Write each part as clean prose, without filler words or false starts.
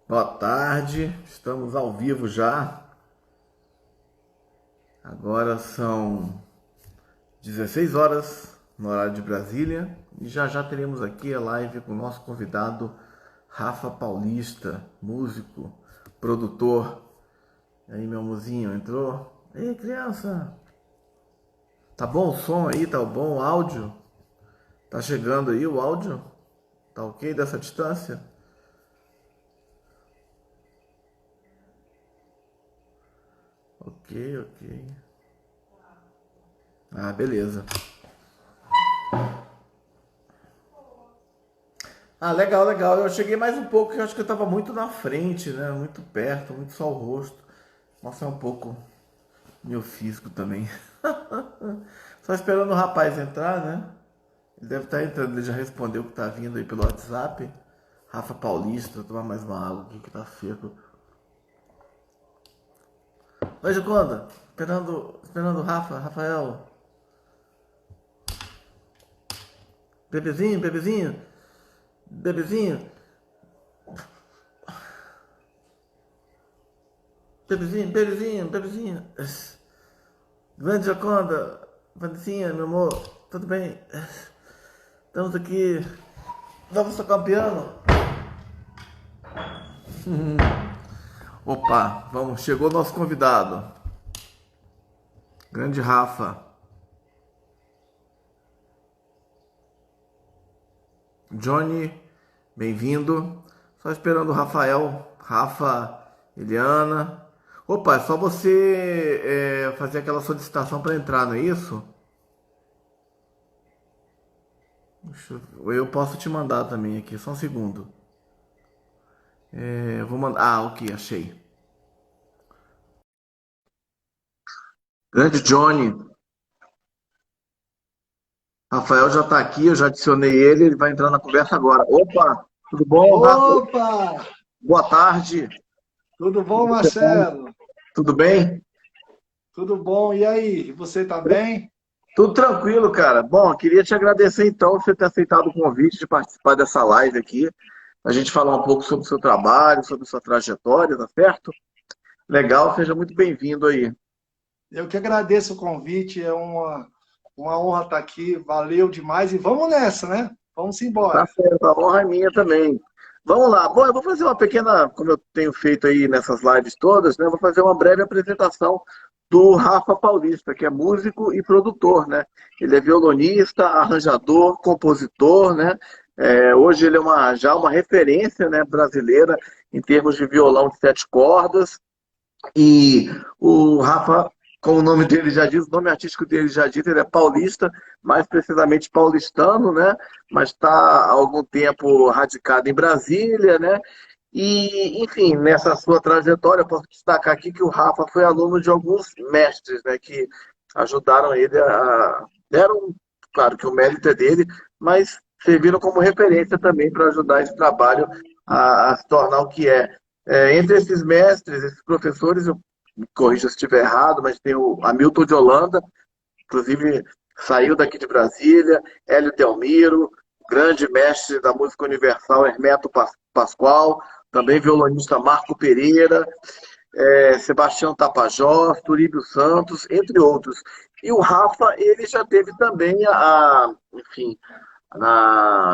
Boa tarde, estamos ao vivo já. Agora são 16 horas no horário de Brasília e já já teremos aqui a live com o nosso convidado Rafa Paulista, músico, produtor. E aí, meu mozinho, entrou? Ei, criança! Tá bom o som aí? Tá bom o áudio? Tá chegando aí o áudio? Tá ok dessa distância? Ok, ok. Ah, beleza. Ah, legal, legal. Eu cheguei mais um pouco, eu acho que eu estava muito na frente, né? Muito perto, muito só o rosto. Mostrar um pouco meu físico também. Só esperando o rapaz entrar, né? Ele deve estar entrando, ele já respondeu que tá vindo aí pelo WhatsApp. Rafa Paulista, vou tomar mais uma água aqui que tá seco. Oi, Gioconda. Esperando o Rafa, Rafael. Bebezinho, bebezinho, bebezinho, bebezinho, bebezinho, bebezinho. Grande Gioconda, Vanicinha, meu amor, tudo bem? Estamos aqui. Vamos tocar um piano? Opa, vamos, chegou o nosso convidado. Grande Rafa. Johnny, bem-vindo. Só esperando o Rafael, Rafa, Eliana. Opa, é só você fazer aquela solicitação para entrar, não é isso? Eu posso te mandar também aqui, só um segundo. Vou mandar. Ah, ok, achei. Grande Johnny, Rafael já está aqui, eu já adicionei ele, ele vai entrar na conversa agora. Opa, tudo bom, Rafa? Opa! Boa tarde. Tudo bom, Marcelo? Tudo bem? Tudo bom? E aí, você tá bem? Tudo tranquilo, cara. Bom, queria te agradecer então por você ter aceitado o convite de participar dessa live aqui. A gente falar um pouco sobre o seu trabalho, sobre a sua trajetória, tá certo? Legal, seja muito bem-vindo aí. Eu que agradeço o convite, é uma honra estar aqui, valeu demais e vamos nessa, né? Vamos Tá embora. certo, a honra é minha também. Vamos lá. Bom, eu vou fazer uma pequena, como eu tenho feito aí nessas lives todas, né? Eu vou fazer uma breve apresentação do Rafa Paulista, que é músico e produtor, né? Ele é violonista, arranjador, compositor, né? Hoje ele é já uma referência, né, brasileira em termos de violão de sete cordas. E o Rafa, como o nome dele já diz, o nome artístico dele já diz, ele é paulista, mais precisamente paulistano, né? Mas está há algum tempo radicado em Brasília, né? E, enfim, nessa sua trajetória, eu posso destacar aqui que o Rafa foi aluno de alguns mestres, né? Que ajudaram ele deram, claro que o mérito é dele, mas serviram como referência também para ajudar esse trabalho a se tornar o que é. Entre esses mestres, esses professores, eu me corrija se estiver errado, mas tem o Hamilton de Holanda, inclusive saiu daqui de Brasília, Hélio Delmiro, grande mestre da música universal Hermeto Pascoal, também violonista Marco Pereira, Sebastião Tapajós, Turíbio Santos, entre outros. E o Rafa, ele já teve também enfim,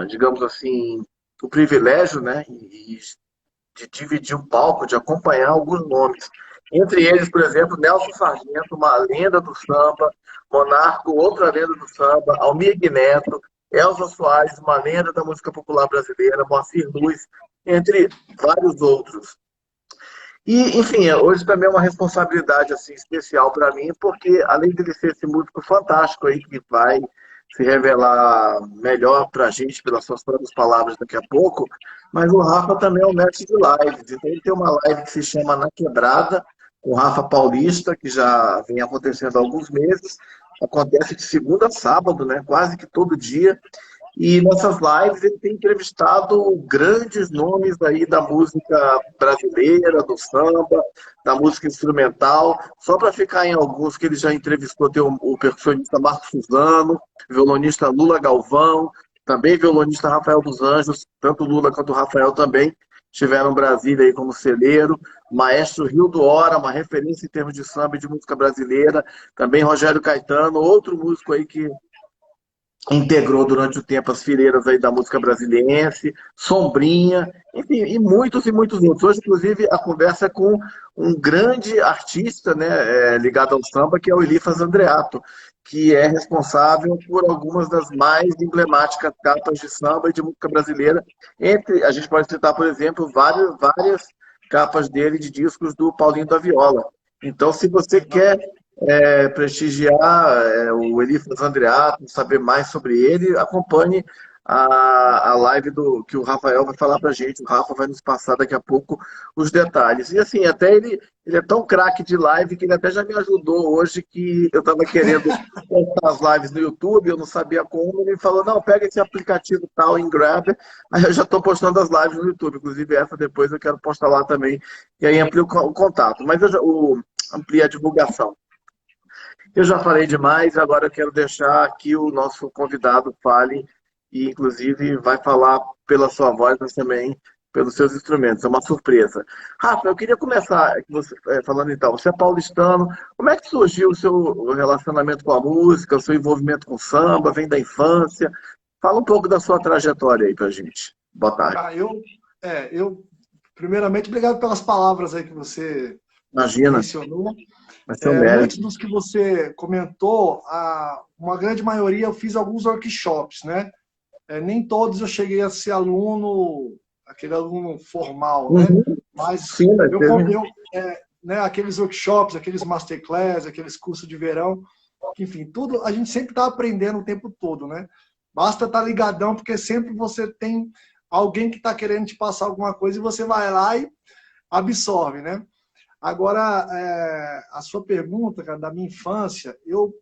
digamos assim, o privilégio, né, de dividir o palco, de acompanhar alguns nomes. Entre eles, por exemplo, Nelson Sargento, uma lenda do samba, Monarco, outra lenda do samba, Almir Neto, Elza Soares, uma lenda da música popular brasileira, Moacir Luz, entre vários outros. E, enfim, hoje também é uma responsabilidade assim, especial para mim, porque além de ele ser esse músico fantástico aí que vai se revelar melhor para a gente pelas suas próprias palavras daqui a pouco, mas o Rafa também é um mestre de lives. Então ele tem uma live que se chama Na Quebrada, com o Rafa Paulista, que já vem acontecendo há alguns meses. Acontece de segunda a sábado, né? Quase que todo dia. E nessas lives ele tem entrevistado grandes nomes aí da música brasileira, do samba, da música instrumental. Só para ficar em alguns que ele já entrevistou, tem o percussionista Marco Suzano, violonista Lula Galvão, também violonista Rafael dos Anjos, tanto o Lula quanto o Rafael também. estiveram em Brasília aí como celeiro, Maestro Rio do Hora, uma referência em termos de samba e de música brasileira, também Rogério Caetano, outro músico aí que integrou durante o tempo as fileiras aí da música brasiliense, Sombrinha, enfim, e muitos outros. Hoje, inclusive, a conversa é com um grande artista, né, ligado ao samba, que é o Elifas Andreato, que é responsável por algumas das mais emblemáticas capas de samba e de música brasileira. Entre, a gente pode citar, por exemplo, várias capas dele de discos do Paulinho da Viola. Então, se você quer prestigiar o Elifas Andreato, saber mais sobre ele, acompanhe a live que o Rafael vai falar pra gente. O Rafa vai nos passar daqui a pouco os detalhes. E assim, até ele é tão craque de live que ele até já me ajudou hoje, que eu estava querendo postar as lives no YouTube, eu não sabia como, ele falou, não, pega esse aplicativo tal em Grab, aí eu já estou postando as lives no YouTube, inclusive essa depois eu quero postar lá também, e aí amplia o contato, mas amplia a divulgação. Eu já falei demais, agora eu quero deixar que o nosso convidado fale e, inclusive, vai falar pela sua voz, mas também pelos seus instrumentos. É uma surpresa. Rafa, eu queria começar falando então, você é paulistano, como é que surgiu o seu relacionamento com a música, o seu envolvimento com samba, vem da infância? Fala um pouco da sua trajetória aí pra gente. Boa tarde. Primeiramente, obrigado pelas palavras aí que você Imagina. mencionou. É muitos dos que você comentou, uma grande maioria eu fiz alguns workshops, né? Nem todos eu cheguei a ser aluno, aquele aluno formal, né? Mas sim, aqueles workshops, aqueles masterclass, aqueles cursos de verão, enfim, tudo, a gente sempre está aprendendo o tempo todo, né? Basta estar ligadão, porque sempre você tem alguém que está querendo te passar alguma coisa e você vai lá e absorve, né? Agora, a sua pergunta, cara, da minha infância, eu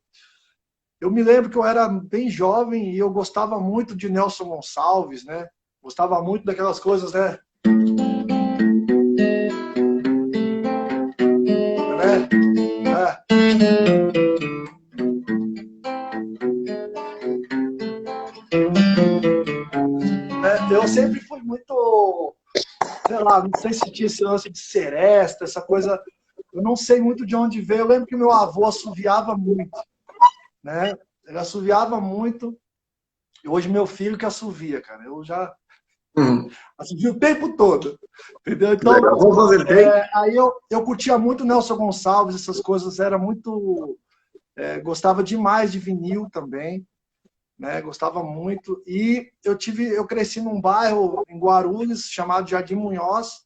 me lembro que eu era bem jovem e eu gostava muito de Nelson Gonçalves, né? Gostava muito daquelas coisas, né? Eu sempre fui muito, sei lá, não sei se tinha esse lance de seresta, essa coisa, eu não sei muito de onde veio. Eu lembro que meu avô assoviava muito, né? Ele assoviava muito, e hoje meu filho que assovia, cara. Eu já assovio o tempo todo, entendeu? Então, aí eu curtia muito Nelson Gonçalves, essas coisas, era muito... gostava demais de vinil também, né? Gostava muito. E eu cresci num bairro em Guarulhos, chamado Jardim Munhoz,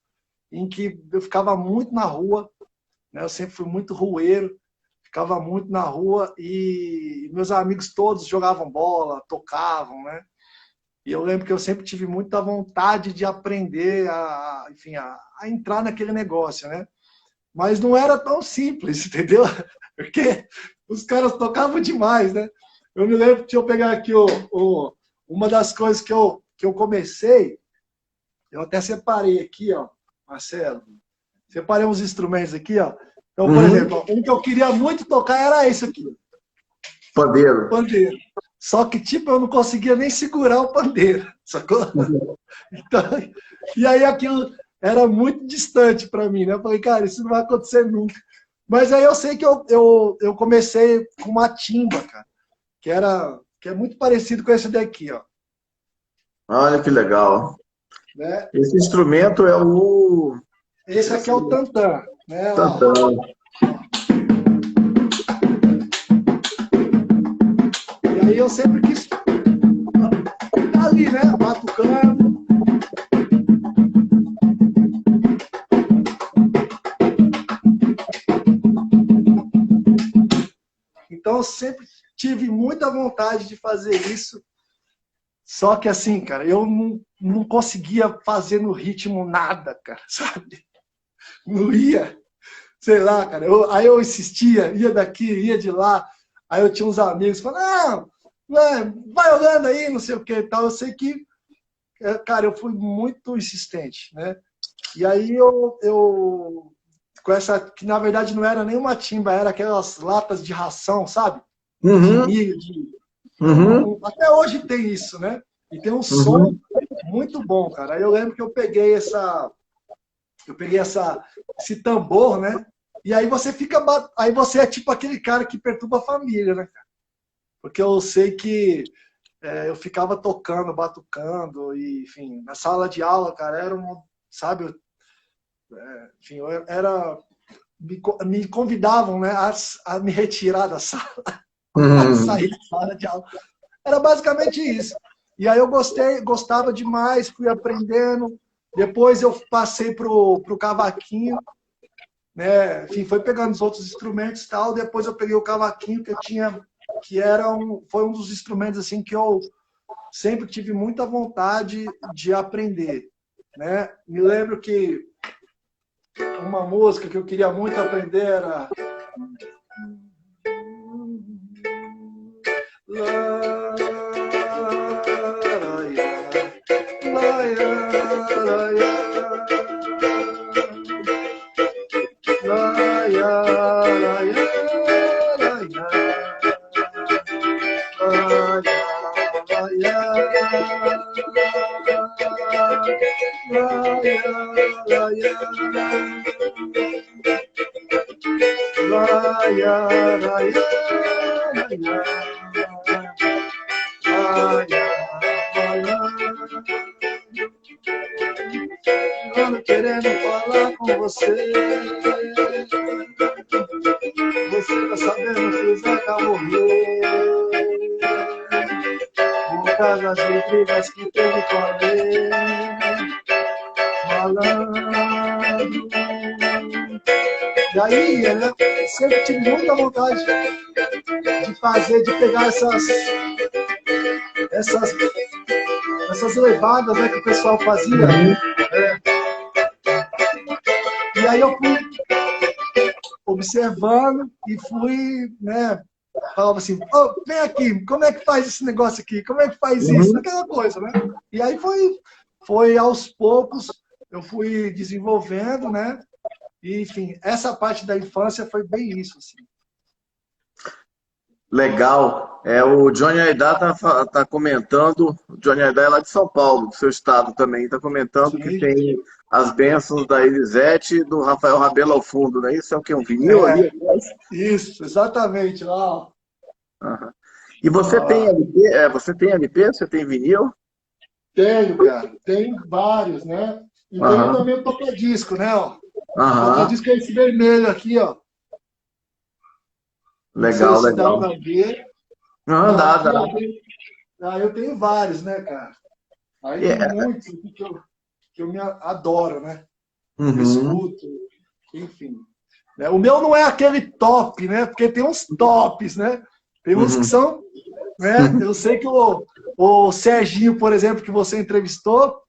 em que eu ficava muito na rua, né? Eu sempre fui muito rueiro, ficava muito na rua e meus amigos todos jogavam bola, tocavam, né? E eu lembro que eu sempre tive muita vontade de aprender enfim, a entrar naquele negócio, né? Mas não era tão simples, entendeu? Porque os caras tocavam demais, né? Eu me lembro, deixa eu pegar aqui uma das coisas que eu comecei, eu até separei aqui, ó, Marcelo, separei uns instrumentos aqui, ó. Então, por exemplo, um que eu queria muito tocar era esse aqui. Pandeiro. Pandeiro. Só que, tipo, eu não conseguia nem segurar o pandeiro, sacou? Então, e aí aquilo era muito distante para mim, né? Eu falei, cara, isso não vai acontecer nunca. Mas aí eu sei que eu comecei com uma timba, cara, que é muito parecido com esse daqui, ó. Olha que legal. Né? Esse instrumento é o... Esse aqui é o tantã. Né? Tantã. E aí eu sempre quis estar ali, né? Batucando. Então eu sempre tive muita vontade de fazer isso. Só que assim, cara, eu não conseguia fazer no ritmo nada, cara, sabe? Não ia. Sei lá, cara. Aí eu insistia, ia daqui, ia de lá. Aí eu tinha uns amigos que falavam, não, vai olhando aí, não sei o que e tal. Eu sei que, cara, eu fui muito insistente, né? E aí eu com essa, que na verdade não era nem uma timba, era aquelas latas de ração, sabe? De milho, até hoje tem isso, né? E tem um som muito bom, cara. Aí eu lembro que eu peguei essa Eu peguei esse tambor, né? E aí você aí você é tipo aquele cara que perturba a família, né, cara? Porque eu sei que eu ficava tocando, batucando, e, enfim, na sala de aula, cara, era um, sabe, enfim, me convidavam, né, a me retirar da sala, a sair da sala de aula. Era basicamente isso. E aí eu gostava demais, fui aprendendo. Depois eu passei pro cavaquinho, né? Enfim, foi pegando os outros instrumentos e tal. Depois eu peguei o cavaquinho que eu tinha, foi um dos instrumentos assim que eu sempre tive muita vontade de aprender, né? Me lembro que uma música que eu queria muito aprender era querendo falar com você. Você tá sabendo que o Zeca morreu por causa de brigas que teve com ele, malandro. E aí, eu sempre tive muita vontade de pegar essas levadas, né, que o pessoal fazia. E aí eu fui observando e fui, né, falava assim, oh, vem aqui, como é que faz esse negócio aqui? Como é que faz isso? Aquela coisa, né? E aí foi aos poucos, eu fui desenvolvendo, né? E, enfim, essa parte da infância foi bem isso, assim. Legal. O Johnny Aidar tá comentando, o Johnny Aidar é lá de São Paulo, do seu estado também, está comentando que Sim. tem as bênçãos da Elisete e do Rafael Rabelo ao fundo, não é isso? É o que? Um vinil ali? Isso, exatamente. Lá. Uhum. E você tem LP? Você tem LP? Você tem vinil? Tenho, cara. Tem vários, né? E tenho também o toca-disco, né? Ó. O toca-disco é esse vermelho aqui, ó. Não sei Legal, se dá legal. pra ver. Não, dá, Aqui, dá. ó, eu tenho vários, né, cara? Aí tem muitos que eu me adoro, né? Eu escuto, enfim. Né? O meu não é aquele top, né? Porque tem uns tops, né? Tem uns que são, né? Eu sei que o Serginho, por exemplo, que você entrevistou,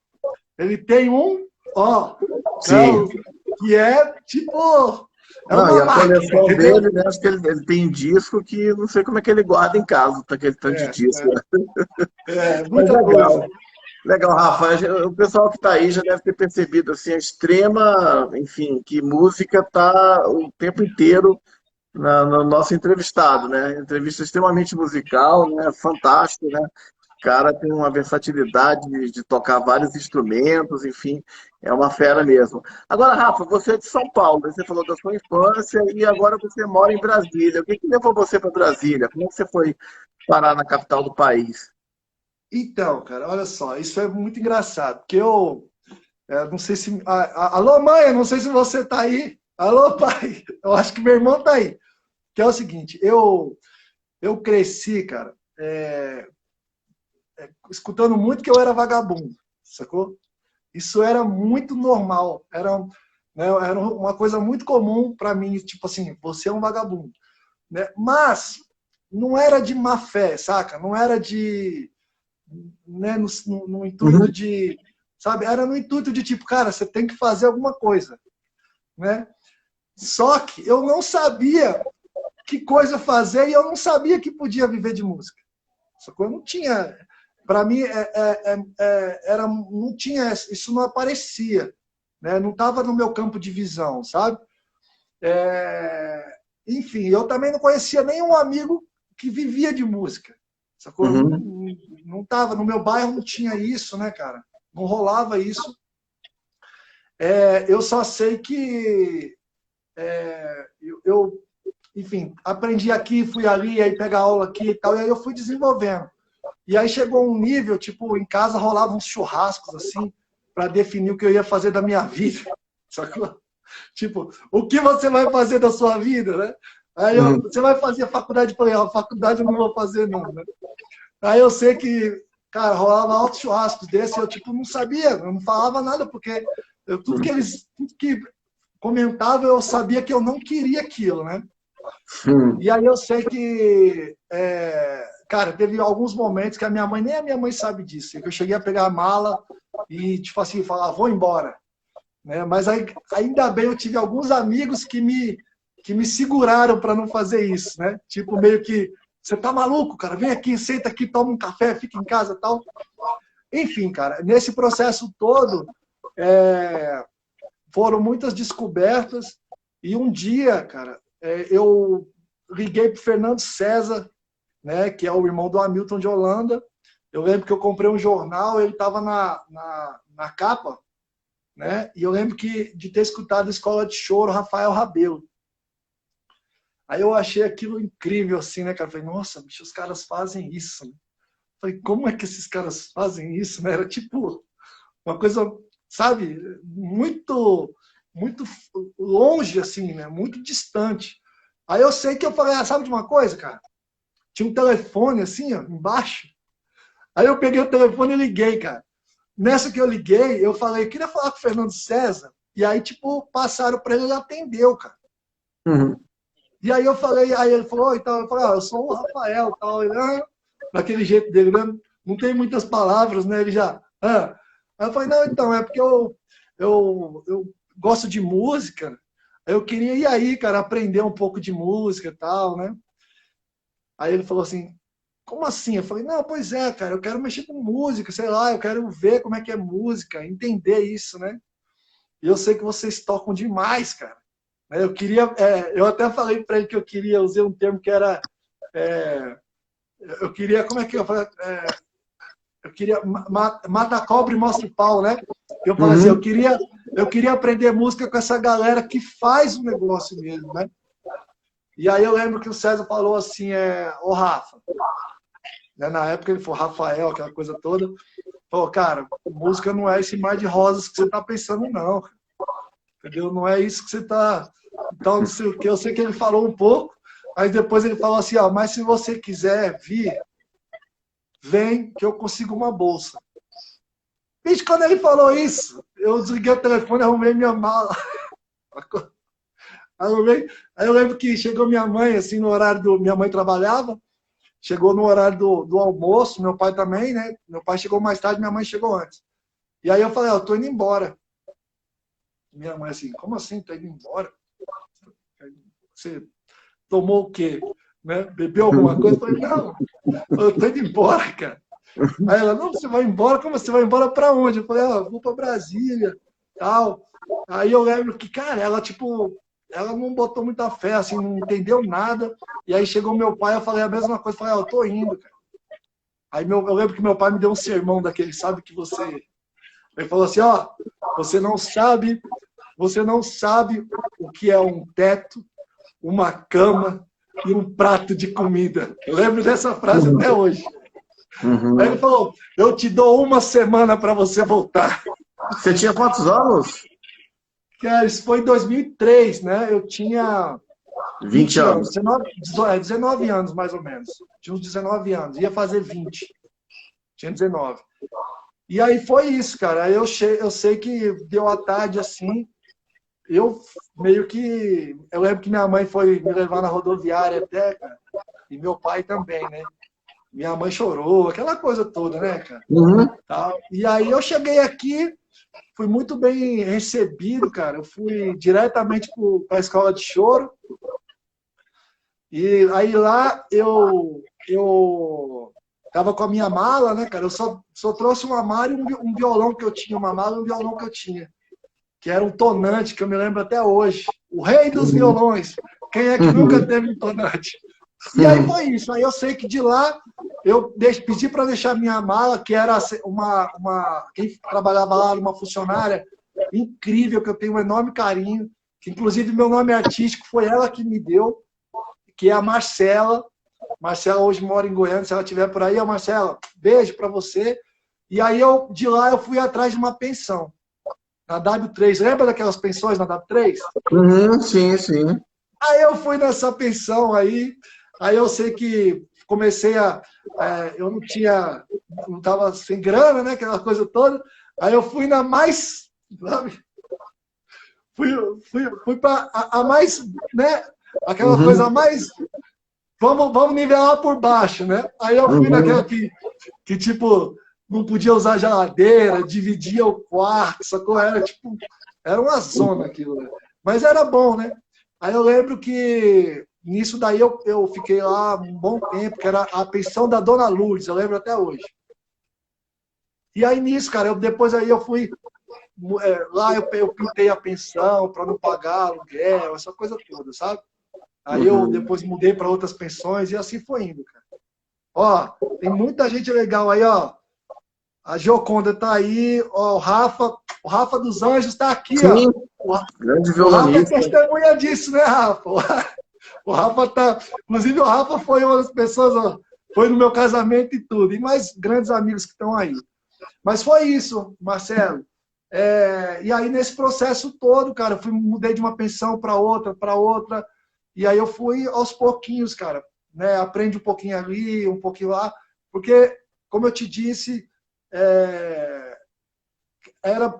ele tem um, ó, Sim. que é tipo, é Não, e uma a máquina, coleção entendeu? dele, né? Acho que ele tem disco que não sei como é que ele guarda em casa, tá aquele tanto de disco. Mas Muita coisa. legal. Legal, Rafa. O pessoal que está aí já deve ter percebido assim, a extrema, enfim, que música está o tempo inteiro no nosso entrevistado, né? Entrevista extremamente musical, né? Fantástico, né? O cara tem uma versatilidade de tocar vários instrumentos, enfim, é uma fera mesmo. Agora, Rafa, você é de São Paulo, você falou da sua infância e agora você mora em Brasília. O que que levou você para Brasília? Como é que você foi parar na capital do país? Então, cara, olha só, isso é muito engraçado, porque eu não sei se... alô, mãe, eu não sei se você tá aí. Alô, pai, eu acho que meu irmão tá aí. Que é o seguinte, eu cresci, cara, escutando muito que eu era vagabundo, sacou? Isso era muito normal, era uma coisa muito comum para mim, tipo assim, você é um vagabundo, né? Mas não era de má fé, saca? Não era de, né, no intuito de, sabe? Era no intuito de tipo, cara, você tem que fazer alguma coisa, né? Só que eu não sabia que coisa fazer e eu não sabia que podia viver de música. Sacou? Eu não tinha, para mim não tinha, isso não aparecia, né? Não estava no meu campo de visão, sabe? Enfim, eu também não conhecia nenhum amigo que vivia de música, sacou? Não tava, no meu bairro não tinha isso, né, cara? Não rolava isso. Eu só sei que enfim, aprendi aqui, fui ali, aí pegar aula aqui e tal, e aí eu fui desenvolvendo. E aí chegou um nível, tipo, em casa rolavam uns churrascos, assim, para definir o que eu ia fazer da minha vida. Sacou? Tipo, o que você vai fazer da sua vida, né? Aí você vai fazer a faculdade, eu falei, a faculdade eu não vou fazer não, né? Aí eu sei que, cara, rolava altos churrascos desse, eu tipo, não sabia, eu não falava nada, porque tudo que comentavam, eu sabia que eu não queria aquilo, né? E aí eu sei que, cara, teve alguns momentos que nem a minha mãe sabe disso, que eu cheguei a pegar a mala e, tipo assim, falar, vou embora. Né? Mas aí, ainda bem eu tive alguns amigos que me seguraram para não fazer isso, né? Tipo, meio que, você tá maluco, cara? Vem aqui, senta aqui, toma um café, fica em casa e tal. Enfim, cara, nesse processo todo, foram muitas descobertas e um dia, cara, eu liguei para Fernando César, né, que é o irmão do Hamilton de Holanda. Eu lembro que eu comprei um jornal, ele estava na capa, né? E eu lembro de ter escutado Escola de Choro, Rafael Rabelo. Aí eu achei aquilo incrível, assim, né, cara? Falei, nossa, bicho, os caras fazem isso. Né? Falei, como é que esses caras fazem isso, né? Era tipo uma coisa, sabe, muito longe, assim, né? Muito distante. Aí eu sei que eu falei, sabe de uma coisa, cara? Tinha um telefone, assim, ó, embaixo. Aí eu peguei o telefone e liguei, cara. Nessa que eu liguei, eu falei, queria falar com o Fernando César. E aí, tipo, passaram para ele, ele atendeu, cara. Uhum. E aí eu falei, aí ele falou, então, eu falei, eu sou o Rafael, tal. Ele, daquele jeito dele, né? Não tem muitas palavras, né? Ele já, Aí eu falei, não, então, é porque eu gosto de música. Eu queria ir aí, cara, aprender um pouco de música e tal, né? Aí ele falou assim, como assim? Eu falei, não, pois é, cara, eu quero mexer com música, sei lá, eu quero ver como é que é música, entender isso, né? E eu sei que vocês tocam demais, cara. Eu queria, eu até falei para ele que eu queria, usei um termo que era, eu queria, como é que eu falei? Eu queria mata a cobra e mostra o pau, né? Eu falei assim, eu queria aprender música com essa galera que faz o negócio mesmo, né? E aí eu lembro que o César falou assim, ô Rafa, né? Na época ele falou Rafael, aquela coisa toda, falou, cara, música não é esse mar de rosas que você tá pensando, não. Entendeu? Não é isso que você tá... Então, não sei o que, eu sei que ele falou um pouco, aí depois ele falou assim, mas se você quiser vir, vem que eu consigo uma bolsa. Bicho, quando ele falou isso, eu desliguei o telefone, arrumei minha mala. Aí eu lembro que chegou minha mãe, assim, no horário minha mãe trabalhava, chegou no horário do almoço, meu pai também, né? Meu pai chegou mais tarde, minha mãe chegou antes. E aí eu falei, eu tô indo embora. Minha mãe assim, como assim, tá indo embora? Você tomou o quê? Né? Bebeu alguma coisa? Eu falei, não, eu tô indo embora, cara. Aí ela, não, você vai embora? Como você vai embora para onde? Eu falei, eu vou para Brasília, tal. Aí eu lembro que, cara, ela, tipo, ela não botou muita fé, assim, não entendeu nada. E aí chegou meu pai, eu falei a mesma coisa, eu falei, eu tô indo, cara. Aí eu lembro que meu pai me deu um sermão daquele, sabe, que você... Ele falou assim, você não sabe o que é um teto, uma cama e um prato de comida. Eu lembro dessa frase até hoje. Uhum. Aí ele falou, eu te dou uma semana para você voltar. Você tinha quantos anos? Cara, isso foi em 2003, né? Eu tinha 20 anos. 19 anos, mais ou menos. Tinha uns 19 anos. Ia fazer 20. Tinha 19. E aí foi isso, cara. Aí eu sei que deu a tarde assim. Eu meio que... Eu lembro que minha mãe foi me levar na rodoviária até, cara. E meu pai também, né? Minha mãe chorou, aquela coisa toda, né, cara? Uhum. E aí eu cheguei aqui, fui muito bem recebido, cara. Eu fui diretamente para a escola de choro. E aí lá eu tava com a minha mala, né, cara? Eu só trouxe uma mala e um violão que eu tinha, uma mala e um violão que eu tinha. Que era um tonante, que eu me lembro até hoje. O rei dos violões. Quem é que nunca teve um tonante? E aí foi isso. Aí eu sei que de lá eu pedi para deixar minha mala, que era quem trabalhava lá, uma funcionária, incrível, que eu tenho um enorme carinho, que inclusive meu nome artístico foi ela que me deu, que é a Marcela. Marcela hoje mora em Goiânia, se ela estiver por aí, a Marcela, beijo para você. E aí de lá eu fui atrás de uma pensão, na W3. Lembra daquelas pensões na W3? Sim, sim. Aí eu fui nessa pensão aí eu sei que comecei eu não estava sem grana, né, aquela coisa toda. Aí eu fui na mais, sabe? Fui para a mais, né, aquela coisa mais, vamos nivelar por baixo, né? Aí eu fui naquela que tipo, não podia usar geladeira, dividia o quarto, sacou? Era tipo, era uma zona aquilo, né? Mas era bom, né? Aí eu lembro que nisso daí eu fiquei lá um bom tempo, que era a pensão da Dona Lourdes, eu lembro até hoje. E aí nisso, cara, depois aí eu fui, lá eu pintei a pensão para não pagar aluguel, essa coisa toda, sabe? Aí eu depois mudei para outras pensões e assim foi indo, cara. Ó, tem muita gente legal aí, ó. A Gioconda tá aí, ó, o Rafa dos Anjos tá aqui, ó. Sim, grande O Rafa é violonista. testemunha disso, né, Rafa? O Rafa tá. Inclusive, o Rafa foi uma das pessoas, ó, foi no meu casamento e tudo. E mais grandes amigos que estão aí. Mas foi isso, Marcelo. E aí, nesse processo todo, cara, eu mudei de uma pensão para outra. E aí eu fui aos pouquinhos, cara. Né? Aprende um pouquinho ali, um pouquinho lá. Porque, como eu te disse,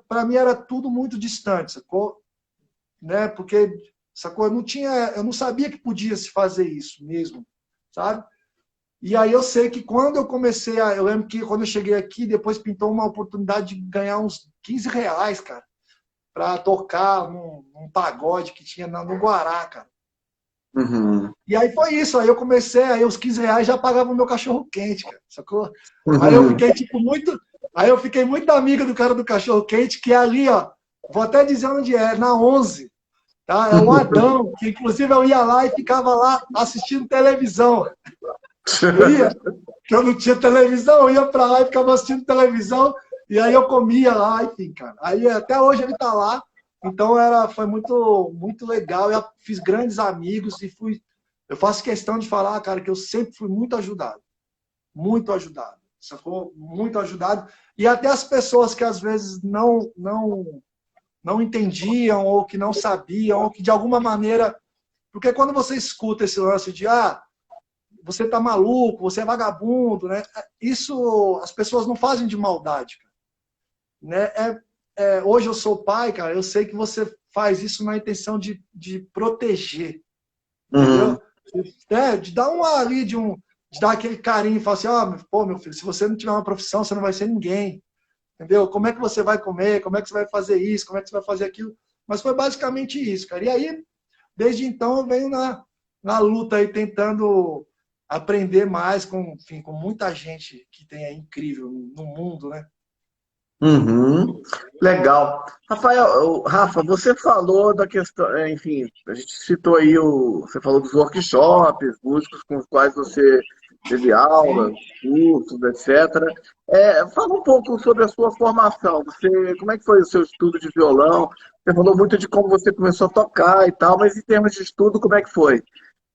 para mim era tudo muito distante, sacou? Né? Porque, sacou? Eu não sabia que podia se fazer isso mesmo, sabe? E aí eu sei que quando eu comecei eu lembro que quando eu cheguei aqui, depois pintou uma oportunidade de ganhar uns R$ 15, cara, para tocar num pagode que tinha no Guará, cara. E aí foi isso, aí eu comecei, aí os R$ 15 já pagavam o meu cachorro quente, cara, sacou? Aí eu fiquei tipo muito, aí eu fiquei muito amigo do cara do cachorro quente, que é ali, ó, vou até dizer onde é, na 11, tá? É o Adão, que inclusive eu ia lá e ficava lá assistindo televisão. Eu ia, que eu não tinha televisão, eu ia para lá e ficava assistindo televisão, e aí eu comia lá, enfim, cara. Aí até hoje ele tá lá, então foi muito, muito legal. Eu fiz grandes amigos e eu faço questão de falar, cara, que eu sempre fui muito ajudado, sacou? Muito ajudado. E até as pessoas que às vezes não entendiam, ou que não sabiam, ou que de alguma maneira. Porque quando você escuta esse lance de, você tá maluco, você é vagabundo, né? Isso as pessoas não fazem de maldade, cara. Né? Hoje eu sou pai, cara, eu sei que você faz isso na intenção de proteger, entendeu? De dar de dar aquele carinho e falar assim, pô, meu filho, se você não tiver uma profissão, você não vai ser ninguém, entendeu? Como é que você vai comer? Como é que você vai fazer isso? Como é que você vai fazer aquilo? Mas foi basicamente isso, cara. E aí, desde então, eu venho na luta aí, tentando aprender mais enfim, com muita gente que tem aí incrível no mundo, né? Legal. Rafa, você falou da questão, enfim, a gente citou aí você falou dos workshops, músicos com os quais você teve aulas, Sim. cursos, etc. Fala um pouco sobre a sua formação. Como é que foi o seu estudo de violão? Você falou muito de como você começou a tocar e tal, mas em termos de estudo, como é que foi?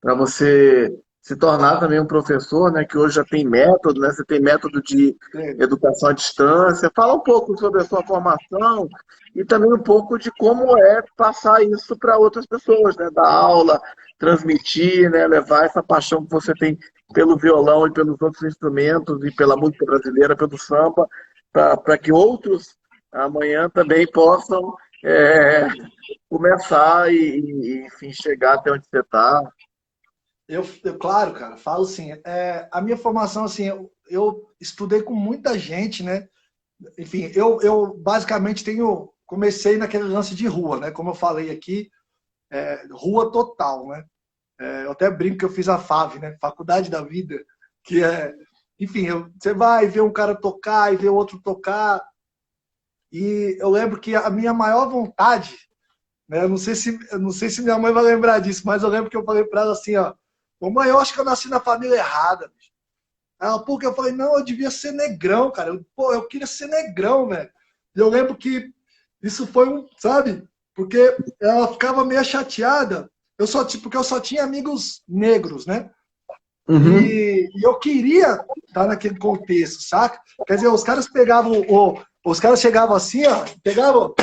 Para você se tornar também um professor, né, que hoje já tem método, né, você tem método de educação à distância. Fala um pouco sobre a sua formação e também um pouco de como é passar isso para outras pessoas, né, dar aula, transmitir, né, levar essa paixão que você tem pelo violão e pelos outros instrumentos e pela música brasileira, pelo samba, para que outros amanhã também possam começar enfim, chegar até onde você está. Claro, cara, falo sim. A minha formação, assim, eu estudei com muita gente, né? Enfim, eu basicamente comecei naquele lance de rua, né? Como eu falei aqui, rua total, né? Eu até brinco que eu fiz a FAV, né? Faculdade da Vida, que enfim, você vai ver um cara tocar e ver outro tocar. E eu lembro que a minha maior vontade, né? Eu não sei se minha mãe vai lembrar disso, mas eu lembro que eu falei para ela assim, ó, mãe, eu acho que eu nasci na família errada. Ela, porque eu falei, não, eu devia ser negrão, cara. Eu queria ser negrão, velho. Eu lembro que Isso foi um, sabe? Porque ela ficava meio chateada. Porque eu só tinha amigos negros, né? Uhum. E eu queria estar naquele contexto, saca? Quer dizer, os caras pegavam, os caras chegavam assim, ó, pegavam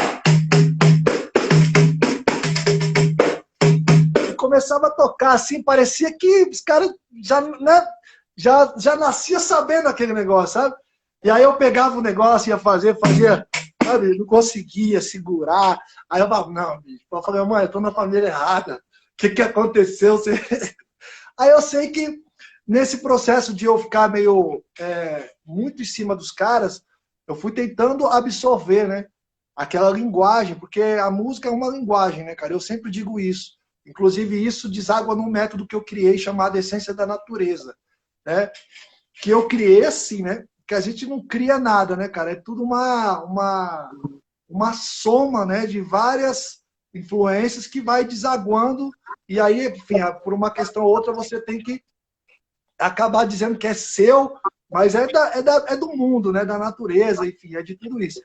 e começava a tocar assim, parecia que os caras já, né, já nascia sabendo aquele negócio, sabe? E aí eu pegava o negócio, ia fazer, fazia, sabe? Não conseguia segurar. Aí eu falava, não, bicho. Eu falei, mãe, eu tô na família errada. O que que aconteceu? Aí eu sei que nesse processo de eu ficar meio muito em cima dos caras, eu fui tentando absorver, né? Aquela linguagem, porque a música é uma linguagem, né, cara? Eu sempre digo isso. Inclusive, isso deságua num método que eu criei chamado Essência da Natureza, né? Que eu criei assim, né? Que a gente não cria nada, né, cara? É tudo uma soma, né, de várias influências que vai desaguando e aí, enfim, por uma questão ou outra, você tem que acabar dizendo que é seu, mas é do mundo, né? Da natureza, enfim, é de tudo isso.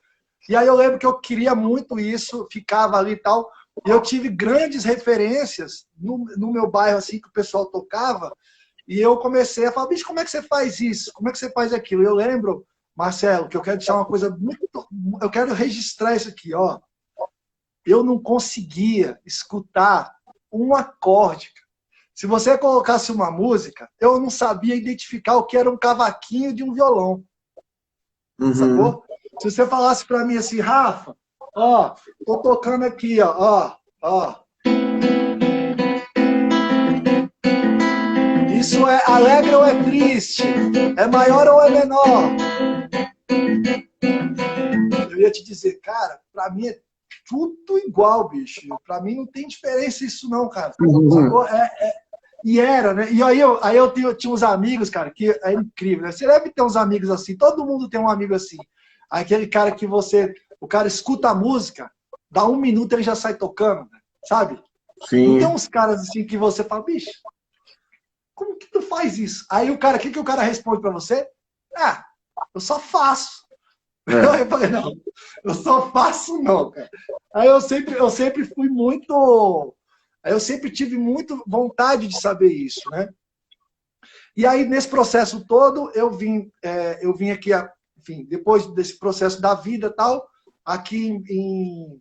E aí eu lembro que eu queria muito isso, ficava ali e tal, e eu tive grandes referências no meu bairro, assim, que o pessoal tocava, e eu comecei a falar, bicho, como é que você faz isso? Como é que você faz aquilo? Eu lembro, Marcelo, que eu quero deixar uma coisa muito... Eu quero registrar isso aqui, ó. Eu não conseguia escutar um acorde. Se você colocasse uma música, eu não sabia identificar o que era um cavaquinho de um violão, Uhum. sacou? Se você falasse para mim assim, Rafa, ó, tô tocando aqui, ó. Isso é alegre ou é triste? É maior ou é menor? Eu ia te dizer, cara, para mim é tudo igual, bicho. Para mim não tem diferença isso não, cara. Uhum. Sacou? E era, né? E aí eu tinha uns amigos, cara, que é incrível, né? Você deve ter uns amigos assim, todo mundo tem um amigo assim. Aquele cara que o cara escuta a música, dá um minuto ele já sai tocando, sabe? Não tem Sim. uns caras assim que você fala, bicho, como que tu faz isso? Aí o que o cara responde pra você? Ah, eu só faço. É. Eu falei, não, eu só faço não, cara. Aí eu sempre fui muito... Eu sempre tive muito vontade de saber isso, né? E aí, nesse processo todo, eu vim aqui, enfim, depois desse processo da vida e tal, aqui em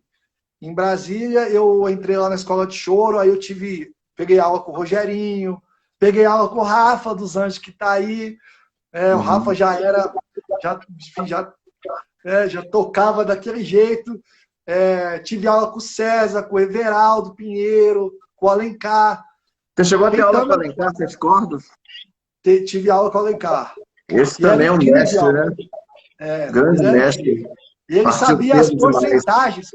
Brasília, eu entrei lá na escola de choro, aí peguei aula com o Rogerinho, peguei aula com o Rafa dos Anjos, que está aí. O Rafa Uhum. enfim, já tocava daquele jeito. Tive aula com o César, com o Everaldo Pinheiro, com o Alencar, Você chegou a ter aula com tentando. Alencar, Sete Cordas? Tive aula com o Alencar. Esse E era também é um incrível a mestre, aula. né? Grande Ele era mestre. incrível. E ele Partiu sabia as cedo demais. porcentagens.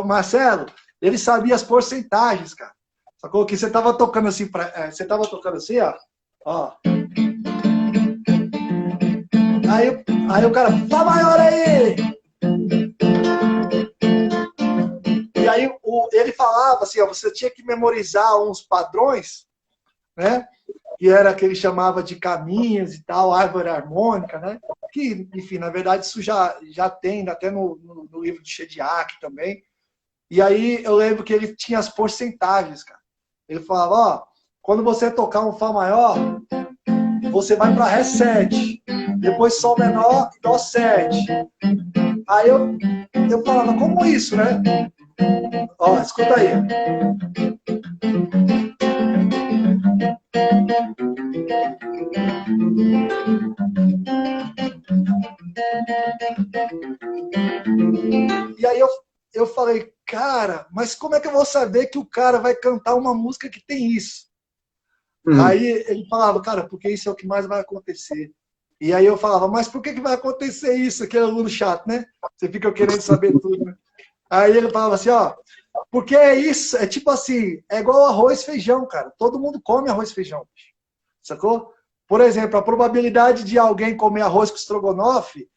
Marcelo, ele sabia as porcentagens, cara. Sacou? Que você tava tocando assim, você tava tocando assim, ó. Aí o cara, Fá maior aí! E aí ele falava assim, ó, você tinha que memorizar uns padrões, né? Que era que ele chamava de caminhos e tal, árvore harmônica, né? Que, enfim, na verdade isso já tem, até no livro de Shediac também. E aí eu lembro que ele tinha as porcentagens, cara. Ele falava, ó, quando você tocar um Fá maior, você vai para Ré 7, depois Sol menor, Dó 7. Aí eu falava, como isso, né? Ó, escuta aí. E aí eu falei, cara, mas como é que eu vou saber que o cara vai cantar uma música que tem isso? Uhum. Aí ele falava, cara, porque isso é o que mais vai acontecer. E aí eu falava, mas por que vai acontecer isso? Aquele aluno chato, né? Você fica querendo saber tudo, né? Aí ele falava assim, ó, porque é isso, é tipo assim, é igual arroz e feijão, cara. Todo mundo come arroz e feijão, sacou? Por exemplo, a probabilidade de alguém comer arroz com estrogonofe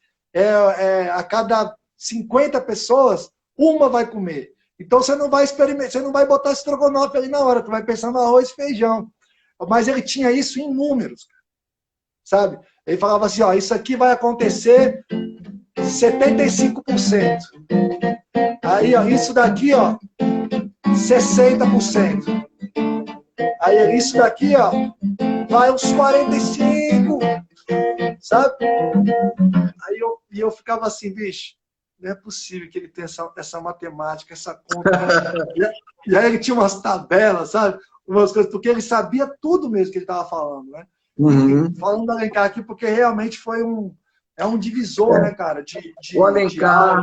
a cada 50 pessoas, uma vai comer. Então você não vai experimentar, você não vai botar estrogonofe ali na hora, tu vai pensar no arroz e feijão. Mas ele tinha isso em números, sabe? Ele falava assim, ó, isso aqui vai acontecer 75%. Aí, ó, isso daqui, ó, 60%. Aí, isso daqui, ó, vai uns 45%, sabe? Aí eu ficava assim, bicho, não é possível que ele tenha essa matemática, essa conta. E aí ele tinha umas tabelas, sabe? Umas coisas, porque ele sabia tudo mesmo que ele estava falando, né? Enfim, falando do Alencar aqui, porque realmente foi um divisor, né, cara, O de aula. Alencar,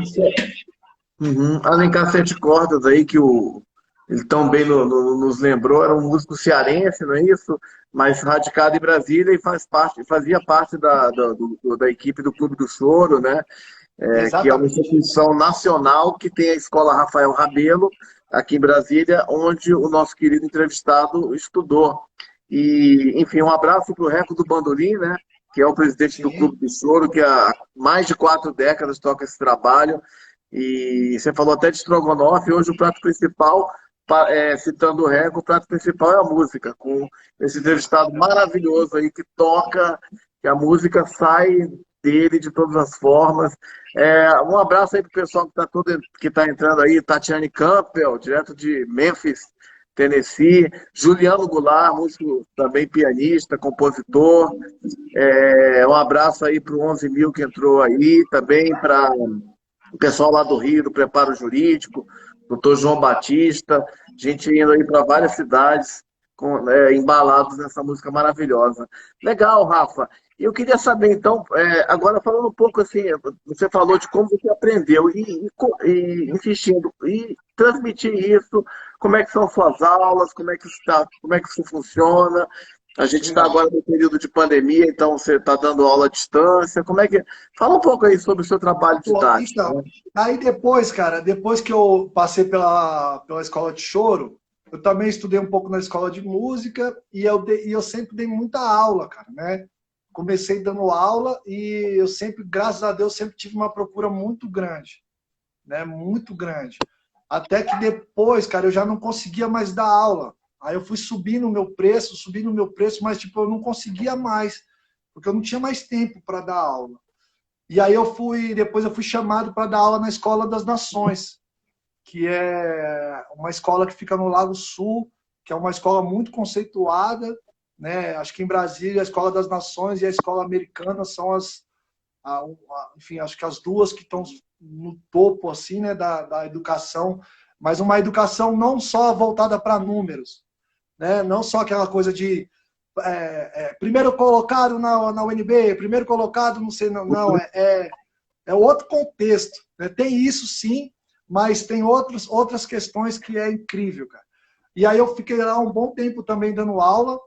Alencar Sete Cordas aí, que ele tão bem nos lembrou, era um músico cearense, não é isso? Mas radicado em Brasília e fazia parte da equipe do Clube do Choro, né? Que é uma Exatamente. instituição nacional que tem a Escola Rafael Rabelo, aqui em Brasília, onde o nosso querido entrevistado estudou. E, enfim, um abraço para o Reco do Bandolim, né? Que é o presidente do Sim. Clube do Choro, que há mais de 4 décadas toca esse trabalho. E você falou até de estrogonofe, hoje o prato principal, citando o Reco, o prato principal é a música, com esse entrevistado maravilhoso aí que toca, que a música sai dele de todas as formas. Um abraço aí pro pessoal que tá entrando aí, Tatiane Campbell, direto de Memphis, Tennessee, Juliano Goulart, músico também pianista, compositor. Um abraço aí para o 11 mil que entrou aí, também para o pessoal lá do Rio, do Preparo Jurídico, doutor João Batista, gente indo aí para várias cidades embalados nessa música maravilhosa. Legal, Rafa. Eu queria saber, então, agora falando um pouco assim, você falou de como você aprendeu e insistindo, e transmitir isso, como é que são suas aulas, como é que isso funciona. A gente está Legal. agora no período de pandemia, então você está dando aula à distância. Como é que. Fala um pouco aí sobre o seu trabalho Pô, didático, então, né? aí depois, cara, depois que eu passei pela escola de choro, eu também estudei um pouco na escola de música e eu sempre dei muita aula, cara, né? Comecei dando aula e eu sempre, graças a Deus, sempre tive uma procura muito grande, né? Muito grande. Até que depois, cara, eu já não conseguia mais dar aula. Aí eu fui subindo o meu preço, mas tipo, eu não conseguia mais, porque eu não tinha mais tempo para dar aula. E aí depois eu fui chamado para dar aula na Escola das Nações, que é uma escola que fica no Lago Sul, que é uma escola muito conceituada, né? Acho que em Brasília a Escola das Nações e a Escola Americana são enfim, acho que as duas que estão no topo assim, né, da educação, mas uma educação não só voltada para números, né? Não só aquela coisa de primeiro colocado na UNB, primeiro colocado, não sei, não, é outro contexto, né? Tem isso sim, mas tem outras questões que é incrível, cara. E aí eu fiquei lá um bom tempo também dando aula,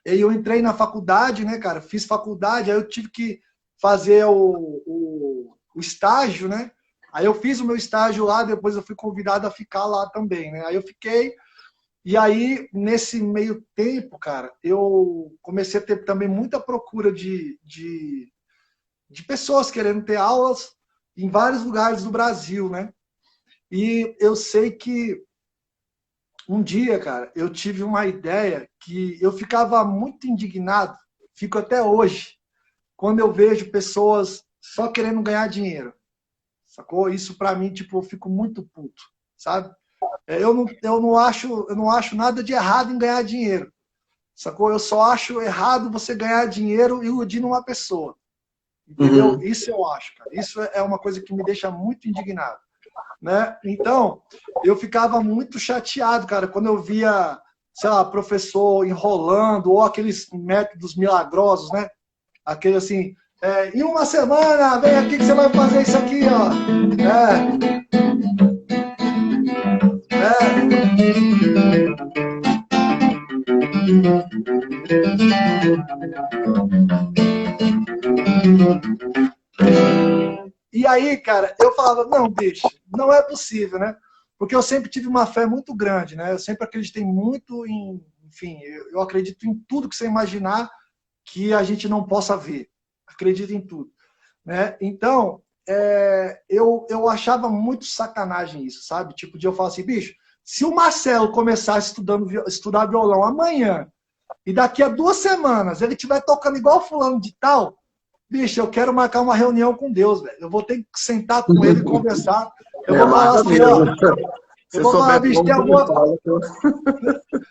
e eu entrei na faculdade, né, cara? Fiz faculdade, aí eu tive que fazer o estágio, né? Aí eu fiz o meu estágio lá, depois eu fui convidado a ficar lá também, né? Aí eu fiquei, e aí, nesse meio tempo, cara, eu comecei a ter também muita procura de pessoas querendo ter aulas em vários lugares do Brasil, né? E eu sei que um dia, cara, eu tive uma ideia que eu ficava muito indignado, fico até hoje, quando eu vejo pessoas só querendo ganhar dinheiro, sacou? Isso pra mim, tipo, eu fico muito puto, sabe? Eu não acho nada de errado em ganhar dinheiro, sacou? Eu só acho errado você ganhar dinheiro iludindo uma pessoa, entendeu? Uhum. Isso eu acho, cara. Isso é uma coisa que me deixa muito indignado, né? Então, eu ficava muito chateado, cara, quando eu via, sei lá, professor enrolando, ou aqueles métodos milagrosos, né? Aquele assim, em uma semana, vem aqui que você vai fazer isso aqui, ó. E aí, cara, eu falava, não, bicho, não é possível, né? Porque eu sempre tive uma fé muito grande, né? Eu sempre acreditei muito enfim, eu acredito em tudo que você imaginar que a gente não possa ver. Acredito em tudo, né? Então, eu achava muito sacanagem isso, sabe? Tipo, de eu falar assim, bicho, se o Marcelo começar estudar violão amanhã e daqui a 2 semanas ele estiver tocando igual fulano de tal, bicho, eu quero marcar uma reunião com Deus, velho. Eu vou ter que sentar com ele e conversar, Eu vou falar assim, ó. mesmo. Eu Se vou falar, souber bicho, como, você fala.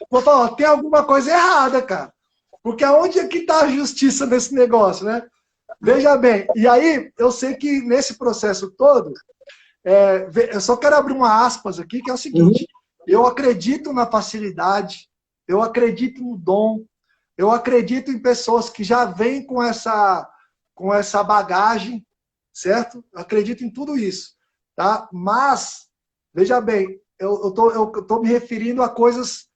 vou falar, ó, tem alguma coisa errada, cara. Porque aonde é que tá a justiça nesse negócio, né? Veja bem, e aí eu sei que nesse processo todo, eu só quero abrir uma aspas aqui, que é o seguinte, eu acredito na facilidade, eu acredito no dom, eu acredito em pessoas que já vêm com essa bagagem, certo? Eu acredito em tudo isso, tá? Mas, veja bem, eu tô me referindo a coisas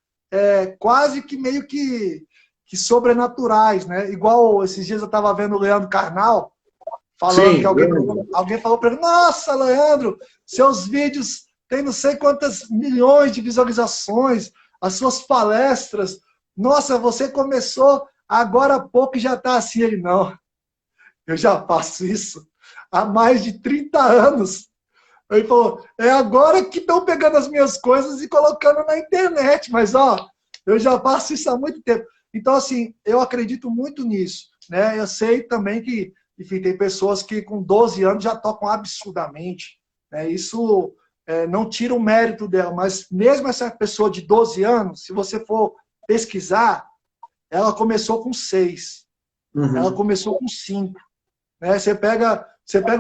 quase que meio que sobrenaturais, né? Igual esses dias eu estava vendo o Leandro Carnal, falando que Sim, alguém falou para ele, nossa, Leandro, seus vídeos têm não sei quantas milhões de visualizações, as suas palestras, nossa, você começou agora há pouco e já está assim. Ele, não, eu já faço isso há mais de 30 anos. Ele falou, é agora que estão pegando as minhas coisas e colocando na internet, mas ó, eu já faço isso há muito tempo. Então, assim, eu acredito muito nisso, né? Eu sei também que, enfim, tem pessoas que com 12 anos já tocam absurdamente, né? Isso não tira o mérito dela, mas mesmo essa pessoa de 12 anos, se você for pesquisar, ela começou com 6, ela começou com 5, né? Você pega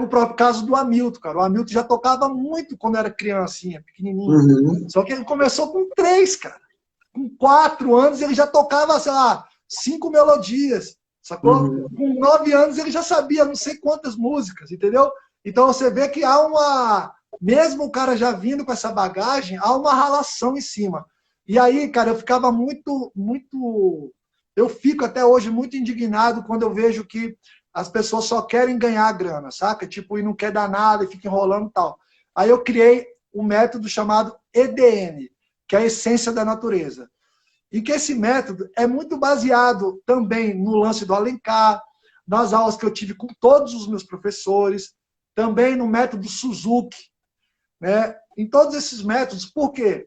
o próprio caso do Hamilton, cara. O Hamilton já tocava muito quando era criancinha, pequenininho. Só que ele começou com 3, cara. Com 4 anos ele já tocava, sei lá, 5 melodias, sacou? Com 9 anos ele já sabia não sei quantas músicas, entendeu? Então você vê que há mesmo o cara já vindo com essa bagagem, há uma ralação em cima. E aí, cara, eu ficava eu fico até hoje muito indignado quando eu vejo que as pessoas só querem ganhar grana, saca? Tipo, e não quer dar nada e fica enrolando e tal. Aí eu criei um método chamado EDN, que é a essência da natureza. E que esse método é muito baseado também no lance do Alencar, nas aulas que eu tive com todos os meus professores, também no método Suzuki, né? Em todos esses métodos, por quê?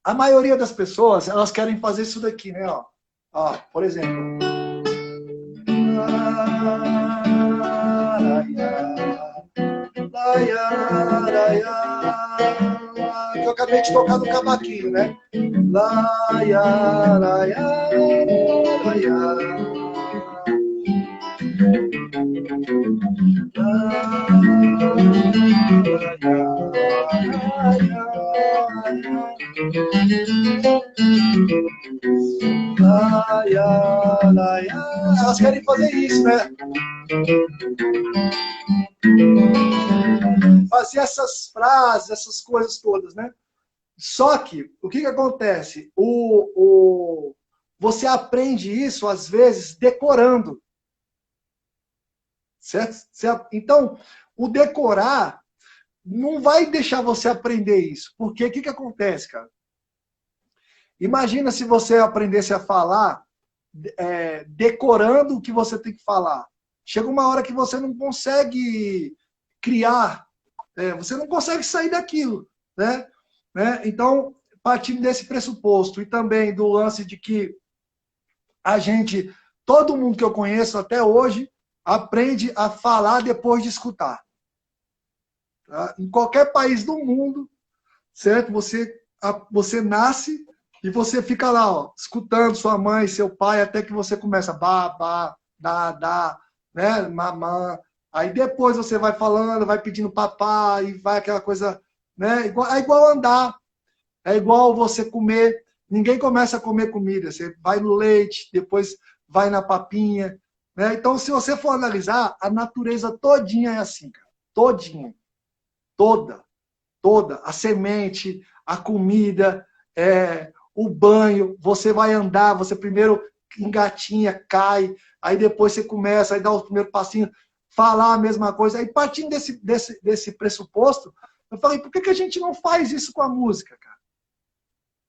A maioria das pessoas, elas querem fazer isso daqui, né? Ó, por exemplo. Que eu acabei de tocar no cavaquinho, né? Elas querem fazer isso, né? Fazer essas frases, essas coisas todas, né? Só que, o que acontece? Você aprende isso, às vezes, decorando. Certo? Então, o decorar não vai deixar você aprender isso. Porque o que acontece, cara? Imagina se você aprendesse a falar decorando o que você tem que falar. Chega uma hora que você não consegue criar, você não consegue sair daquilo, né? Então, partindo desse pressuposto e também do lance de que todo mundo que eu conheço até hoje, aprende a falar depois de escutar. Tá? Em qualquer país do mundo, certo? Você nasce e você fica lá, ó, escutando sua mãe, seu pai, até que você começa babá, dá, né, mamã. Aí depois você vai falando, vai pedindo papá, e vai aquela coisa, né? É igual andar, é igual você comer. Ninguém começa a comer comida, você vai no leite, depois vai na papinha, né? Então, se você for analisar, a natureza todinha é assim, cara. Todinha. Toda. A semente, a comida, o banho, você vai andar, você primeiro engatinha, cai, aí depois você começa, aí dá o primeiro passinho, falar a mesma coisa. Aí partindo desse pressuposto, eu falei, por que a gente não faz isso com a música, cara?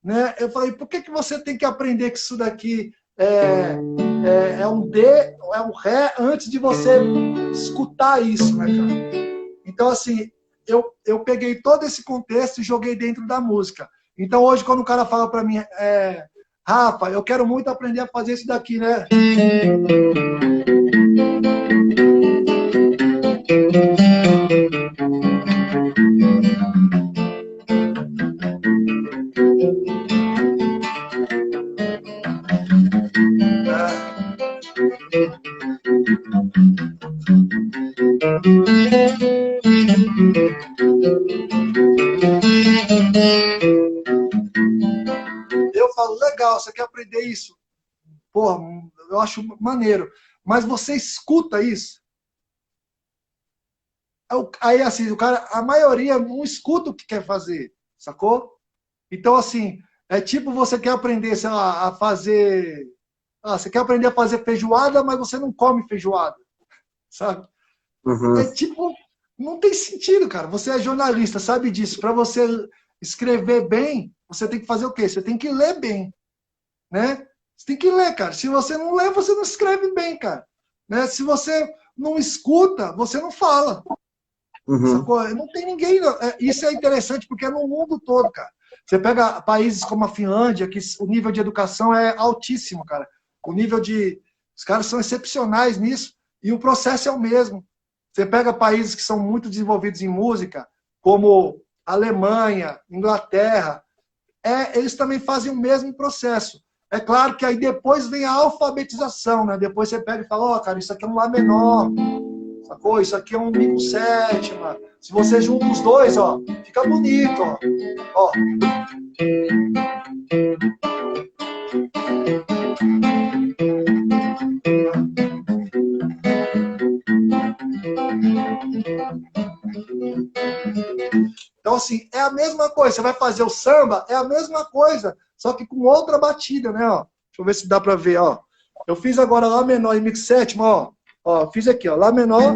Né? Eu falei, por que você tem que aprender que isso daqui é um D, é um Ré, antes de você escutar isso, né, cara? Então, assim, eu peguei todo esse contexto e joguei dentro da música. Então, hoje, quando o cara fala para mim, Rafa, eu quero muito aprender a fazer isso daqui, né? legal, você quer aprender isso. Pô, eu acho maneiro. Mas você escuta isso. Aí, assim, o cara, a maioria não escuta o que quer fazer, sacou? Então, assim, é tipo você quer aprender, sei lá, a fazer... você quer aprender a fazer feijoada, mas você não come feijoada, sabe? Uhum. É tipo, não tem sentido, cara. Você é jornalista, sabe disso. Para você escrever bem, você tem que fazer o quê? Você tem que ler bem, né? Você tem que ler, cara. Se você não lê, você não escreve bem, cara. Né? Se você não escuta, você não fala. Uhum. Sacou? Não tem ninguém. Isso é interessante porque é no mundo todo, cara. Você pega países como a Finlândia, que o nível de educação é altíssimo, cara. O nível de. Os caras são excepcionais nisso. E o processo é o mesmo. Você pega países que são muito desenvolvidos em música, como Alemanha, Inglaterra, eles também fazem o mesmo processo. É claro que aí depois vem a alfabetização, né? Depois você pega e fala, ó, cara, isso aqui é um Lá menor, sacou? Isso aqui é um Mi com sétima. Se você junta os dois, ó, fica bonito, ó. Ó. Então, assim, é a mesma coisa. Você vai fazer o samba, é a mesma coisa, só que com outra batida, né? Ó. Deixa eu ver se dá pra ver, ó. Eu fiz agora Lá menor e Mi com sétima, ó. Ó, fiz aqui, ó. Lá menor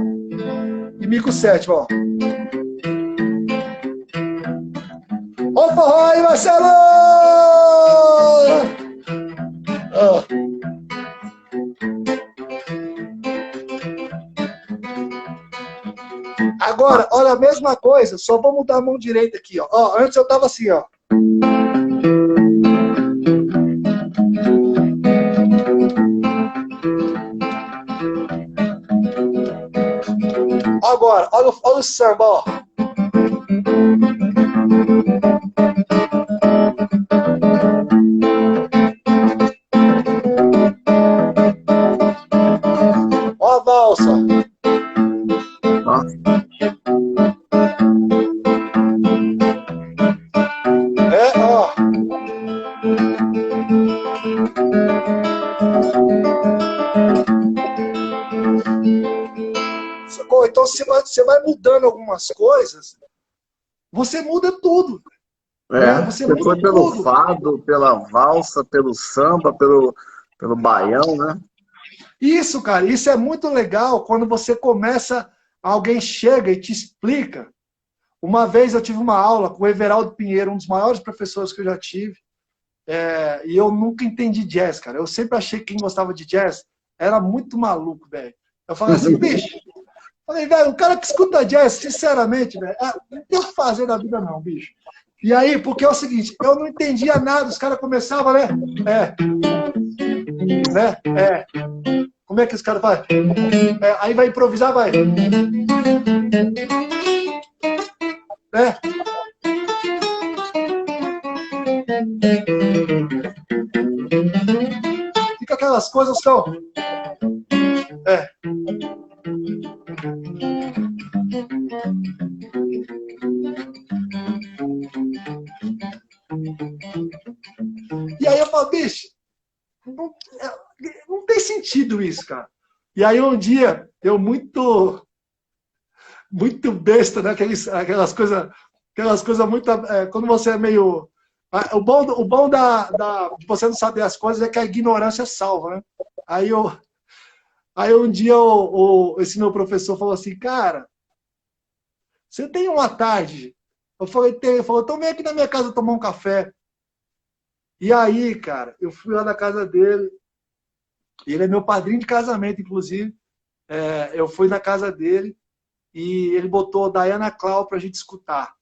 e Mi com sétima, ó. Ó, forró aí, Marcelo! Ó. Agora, olha a mesma coisa, só vou mudar a mão direita aqui, ó. Ó, antes eu tava assim, ó. Agora, olha o samba, ó. Ó a valsa. Nossa. Ó. Sacou? Então você vai mudando algumas coisas, você muda tudo. Né? Você Você muda foi pelo tudo. fado, pela valsa, pelo samba, pelo baião, né? Isso, cara, isso é muito legal quando você começa, alguém chega e te explica. Uma vez eu tive uma aula com o Everaldo Pinheiro, um dos maiores professores que eu já tive, e eu nunca entendi jazz, cara. Eu sempre achei que quem gostava de jazz era muito maluco, velho. Eu falei assim, bicho, velho, o cara que escuta jazz, sinceramente, velho, não tem o que fazer na vida não, bicho. E aí, porque é o seguinte, eu não entendia nada, os caras começavam, né? Como é que os caras fazem? Aí vai improvisar, vai. Fica aquelas coisas que são... E aí eu falo, bicho, não tem sentido isso, cara. E aí um dia, eu muito besta, né? Aquelas coisas muito... quando você é meio... O bom de você não saber as coisas é que a ignorância salva, né? Aí um dia esse meu professor falou assim, cara, você tem uma tarde? Eu falei, tem. Ele falou, então vem aqui na minha casa tomar um café. E aí, cara, eu fui lá na casa dele, e ele é meu padrinho de casamento, inclusive. Eu fui na casa dele e ele botou Diana Clau pra gente escutar.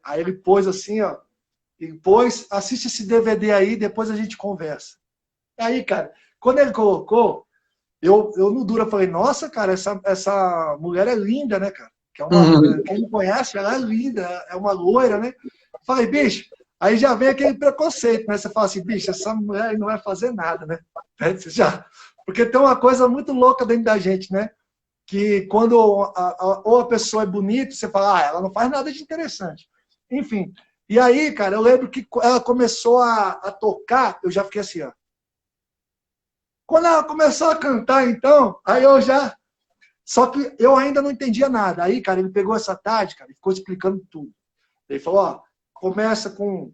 Aí ele pôs assim, ó, e pôs, assiste esse DVD aí, depois a gente conversa. Aí, cara, quando ele colocou, eu no duro falei, nossa, cara, essa mulher é linda, né, cara? Quem não conhece, ela é linda, é uma loira, né? Falei, bicho, aí já vem aquele preconceito, né? Você fala assim, bicho, essa mulher não vai fazer nada, né? Porque tem uma coisa muito louca dentro da gente, né? Que quando ou a pessoa é bonita, você fala, ela não faz nada de interessante. Enfim, E aí, cara, eu lembro que ela começou a tocar, eu já fiquei assim, ó. Quando ela começou a cantar, então, aí eu já... Só que eu ainda não entendia nada. Aí, cara, ele pegou essa tarde, cara, e ficou explicando tudo. Ele falou, ó, começa com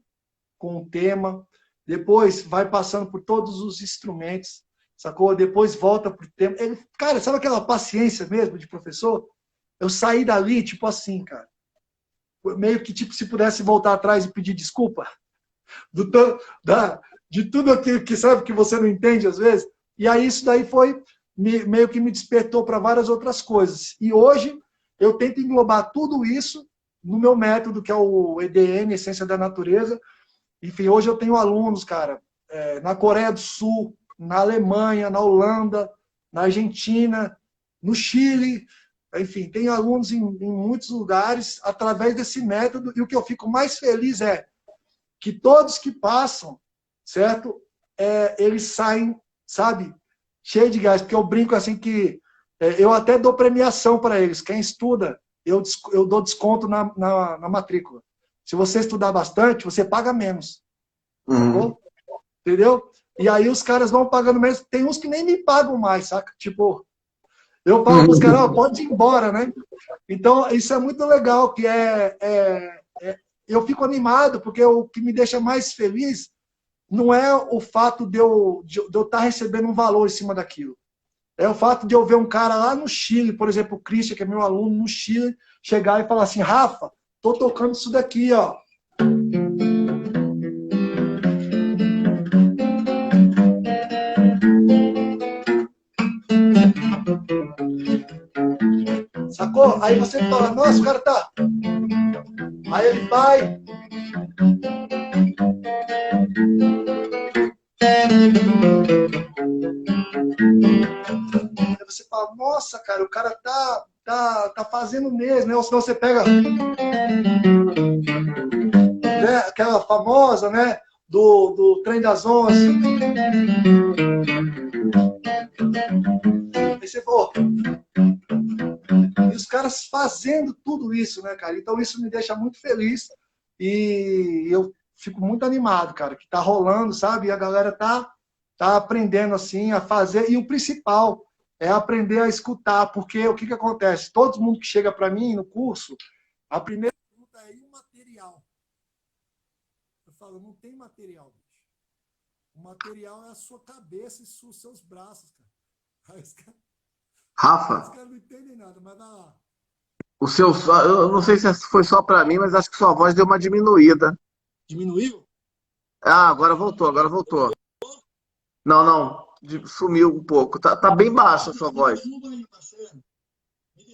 um tema, depois vai passando por todos os instrumentos, sacou? Depois volta pro tema. Ele, cara, sabe aquela paciência mesmo de professor? Eu saí dali, tipo assim, cara. Meio que, tipo, se pudesse voltar atrás e pedir desculpa do, de tudo aquilo que sabe que você não entende às vezes. E aí isso daí foi meio que me despertou para várias outras coisas. E hoje eu tento englobar tudo isso no meu método, que é o EDN, Essência da Natureza. Enfim, hoje eu tenho alunos, cara, na Coreia do Sul, na Alemanha, na Holanda, na Argentina, no Chile. Enfim, tenho alunos em muitos lugares através desse método. E o que eu fico mais feliz é que todos que passam, certo? Eles saem, sabe, cheio de gás. Porque eu brinco assim que eu até dou premiação para eles. Quem estuda, eu dou desconto na matrícula. Se você estudar bastante, você paga menos. Sacou? Entendeu? E aí os caras vão pagando menos. Tem uns que nem me pagam mais, saca? Tipo, eu falo para os caras, oh, pode ir embora, né? Então, isso é muito legal, que eu fico animado, porque o que me deixa mais feliz não é o fato de eu estar recebendo um valor em cima daquilo. É o fato de eu ver um cara lá no Chile, por exemplo, o Christian, que é meu aluno no Chile, chegar e falar assim, Rafa, tô tocando isso daqui, ó. Sacou? Aí você fala, nossa, o cara tá... Aí ele vai... Aí você fala, nossa, cara, o cara tá fazendo mesmo, né? Ou senão você pega... Né? Aquela famosa, né? Do Trem das 11. Aí você falou... E os caras fazendo tudo isso, né, cara? Então isso me deixa muito feliz e eu fico muito animado, cara, que tá rolando, sabe? E a galera tá aprendendo, assim, a fazer. E o principal é aprender a escutar, porque o que acontece? Todo mundo que chega para mim no curso, a primeira pergunta é: e o material? Eu falo, não tem material, bicho. O material é a sua cabeça e os seus braços, cara. Aí os Rafa, caras não entendem nada, mas vai lá. eu não sei se foi só para mim, mas acho que sua voz deu uma diminuída. Diminuiu? Ah, agora voltou, agora voltou. Não, não, sumiu um pouco. Tá bem baixa a sua voz.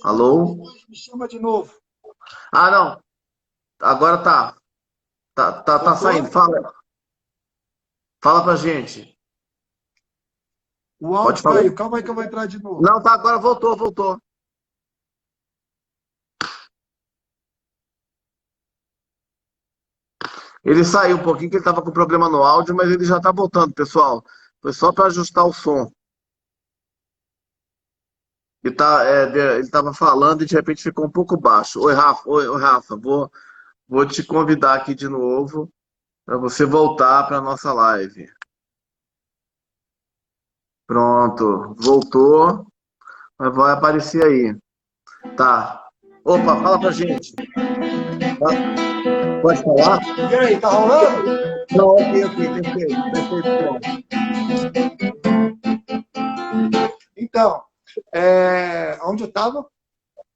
Alô? Me chama de novo. Ah, não. Agora tá. Tá saindo. Voltou? Fala pra gente. O Pode áudio falar. caiu. Calma aí que eu vou entrar de novo. Não, tá, agora voltou. Ele saiu um pouquinho, que ele estava com problema no áudio, mas ele já tá voltando, pessoal. Foi só para ajustar o som. Ele estava falando e de repente ficou um pouco baixo. Oi, Rafa, vou te convidar aqui de novo para você voltar para nossa live. Pronto, voltou, mas vai aparecer aí. Tá. Opa, fala pra gente. Pode falar? E aí, tá rolando? Não, ok, perfeito. Então, onde eu tava?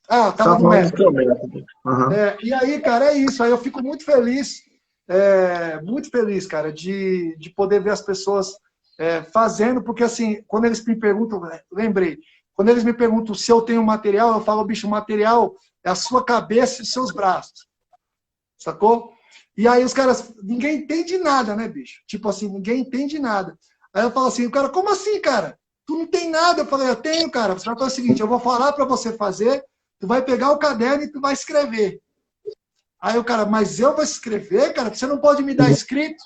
Ah, Só tava no falando método. do método. Uhum. E aí, cara, é isso. Aí eu fico muito feliz, cara, de poder ver as pessoas fazendo, porque assim, quando eles me perguntam, lembrei, quando eles me perguntam se eu tenho material, eu falo, bicho, o material é a sua cabeça e os seus braços. Sacou? E aí os caras, ninguém entende nada, né, bicho? Tipo assim, ninguém entende nada. Aí eu falo assim, o cara, como assim, cara? Tu não tem nada. Eu falei, eu tenho, cara. Você vai fazer o seguinte, eu vou falar para você fazer, tu vai pegar o caderno e tu vai escrever. Aí o cara, mas eu vou escrever, cara? Você não pode me dar escrito?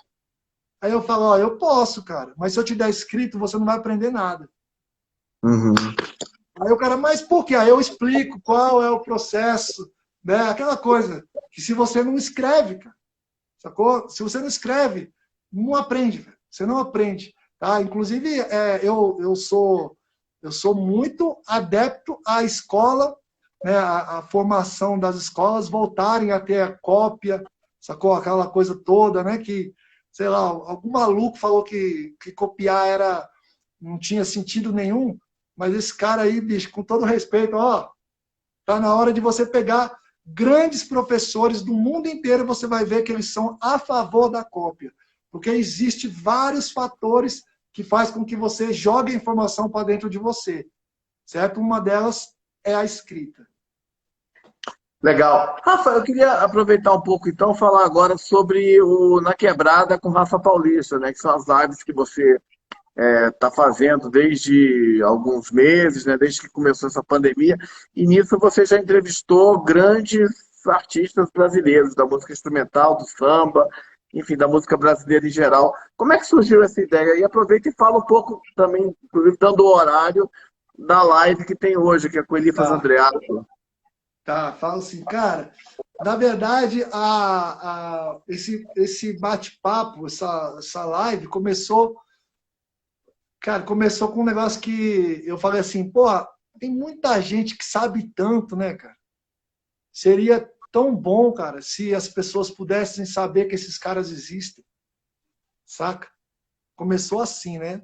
Aí eu falo, ó, eu posso, cara. Mas se eu te der escrito, você não vai aprender nada. Uhum. Aí o cara, mas por quê? Aí eu explico qual é o processo, né? Aquela coisa que se você não escreve, cara, sacou? Se você não escreve, não aprende, velho. Você não aprende, tá? Inclusive, eu sou muito adepto à escola, né, a formação das escolas voltarem a ter a cópia, sacou? Aquela coisa toda, né? Que, sei lá, algum maluco falou que copiar não tinha sentido nenhum, mas esse cara aí, bicho, com todo respeito, ó, tá na hora de você pegar grandes professores do mundo inteiro, você vai ver que eles são a favor da cópia. Porque existe vários fatores que faz com que você jogue a informação para dentro de você, certo? Uma delas é a escrita. Legal. Rafa, eu queria aproveitar um pouco, então, falar agora sobre o Na Quebrada com Rafa Paulista, né? Que são as lives que você está fazendo desde alguns meses, né? Desde que começou essa pandemia. E nisso você já entrevistou grandes artistas brasileiros, da música instrumental, do samba, enfim, da música brasileira em geral. Como é que surgiu essa ideia? E aproveita e fala um pouco também, inclusive dando o horário da live que tem hoje, que é com Elifas Tá, Andreato. tá. Falo assim, cara, na verdade, esse bate-papo, essa live começou, cara, começou com um negócio que eu falei assim, porra, tem muita gente que sabe tanto, né, cara? Seria tão bom, cara, se as pessoas pudessem saber que esses caras existem, saca? Começou assim, né?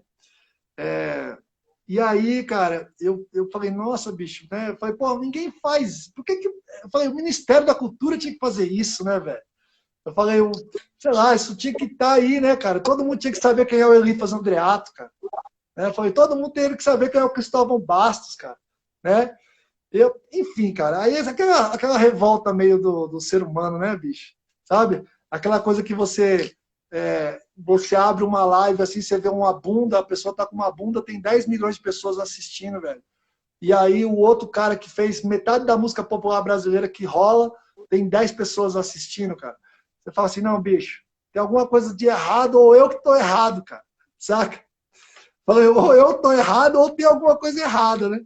E aí, cara, eu falei, nossa, bicho, né? Eu falei, pô, ninguém faz. Por que que. Eu falei, o Ministério da Cultura tinha que fazer isso, né, velho? Eu falei, sei lá, isso tinha que estar aí, né, cara? Todo mundo tinha que saber quem é o Elifas Andreato, cara. Né? Eu falei, todo mundo teria que saber quem é o Cristóvão Bastos, cara. Né? Enfim, cara, aí aquela revolta meio do ser humano, né, bicho? Sabe? Aquela coisa que você abre uma live assim, você vê uma bunda, a pessoa tá com uma bunda, tem 10 milhões de pessoas assistindo, velho. E aí o outro cara que fez metade da música popular brasileira que rola, tem 10 pessoas assistindo, cara. Você fala assim, não, bicho, tem alguma coisa de errado ou eu que tô errado, cara. Saca? Falei, ou eu tô errado ou tem alguma coisa errada, né?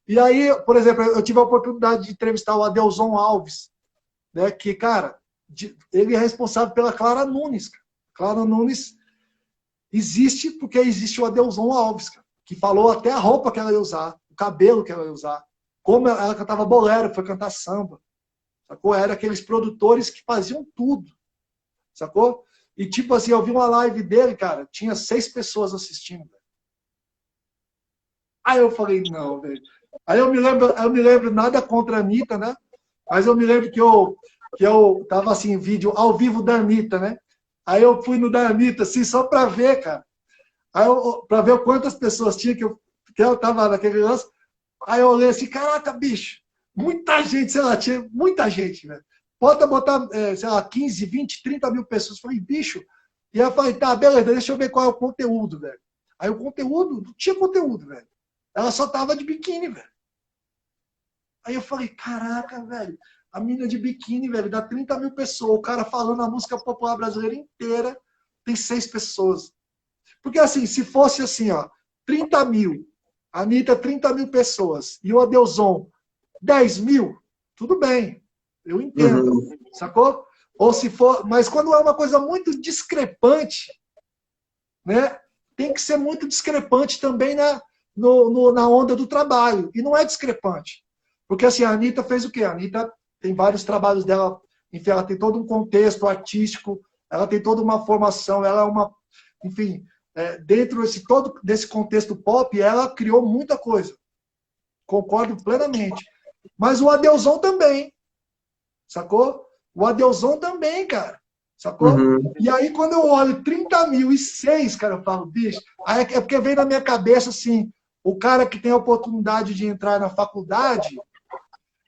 E aí, por exemplo, eu tive a oportunidade de entrevistar o Adelson Alves, né, que, cara, ele é responsável pela Clara Nunes. Cara. Clara Nunes existe porque existe o Adelson Alves, cara, que falou até a roupa que ela ia usar, o cabelo que ela ia usar, como ela cantava bolero, foi cantar samba, sacou? Era aqueles produtores que faziam tudo, sacou? E tipo assim, eu vi uma live dele, cara, tinha 6 pessoas assistindo. Velho. Aí eu falei, não, velho. Aí eu me lembro nada contra a Anitta, né? Mas eu me lembro que eu tava assim, vídeo ao vivo da Anitta, né? Aí eu fui no da Anitta, assim, só pra ver, cara. Aí pra ver quantas pessoas tinha que eu tava naquele lance. Aí eu olhei assim, caraca, bicho, muita gente, sei lá, tinha muita gente, velho. Pode botar, sei lá, 15, 20, 30 mil pessoas. Eu falei, bicho. E aí eu falei, tá, beleza, deixa eu ver qual é o conteúdo, velho. Aí o conteúdo, não tinha conteúdo, velho. Ela só tava de biquíni, velho. Aí eu falei, caraca, velho, a mina de biquíni, velho, dá 30 mil pessoas. O cara falando a música popular brasileira inteira, tem 6 pessoas. Porque assim, se fosse assim, ó, 30 mil, a Anitta 30 mil pessoas, e o Adelson 10 mil, tudo bem, eu entendo, Uhum. sacou? Ou se for, mas quando é uma coisa muito discrepante, né, tem que ser muito discrepante também na onda do trabalho. E não é discrepante. Porque assim, a Anitta fez o quê? A Anitta tem vários trabalhos dela, enfim, ela tem todo um contexto artístico, ela tem toda uma formação, ela é uma, enfim, dentro todo desse contexto pop, ela criou muita coisa. Concordo plenamente. Mas o Adelson também, sacou? O Adelson também, cara, sacou? Uhum. E aí, quando eu olho 30.006, cara, eu falo, bicho, aí é porque vem na minha cabeça, assim, o cara que tem a oportunidade de entrar na faculdade,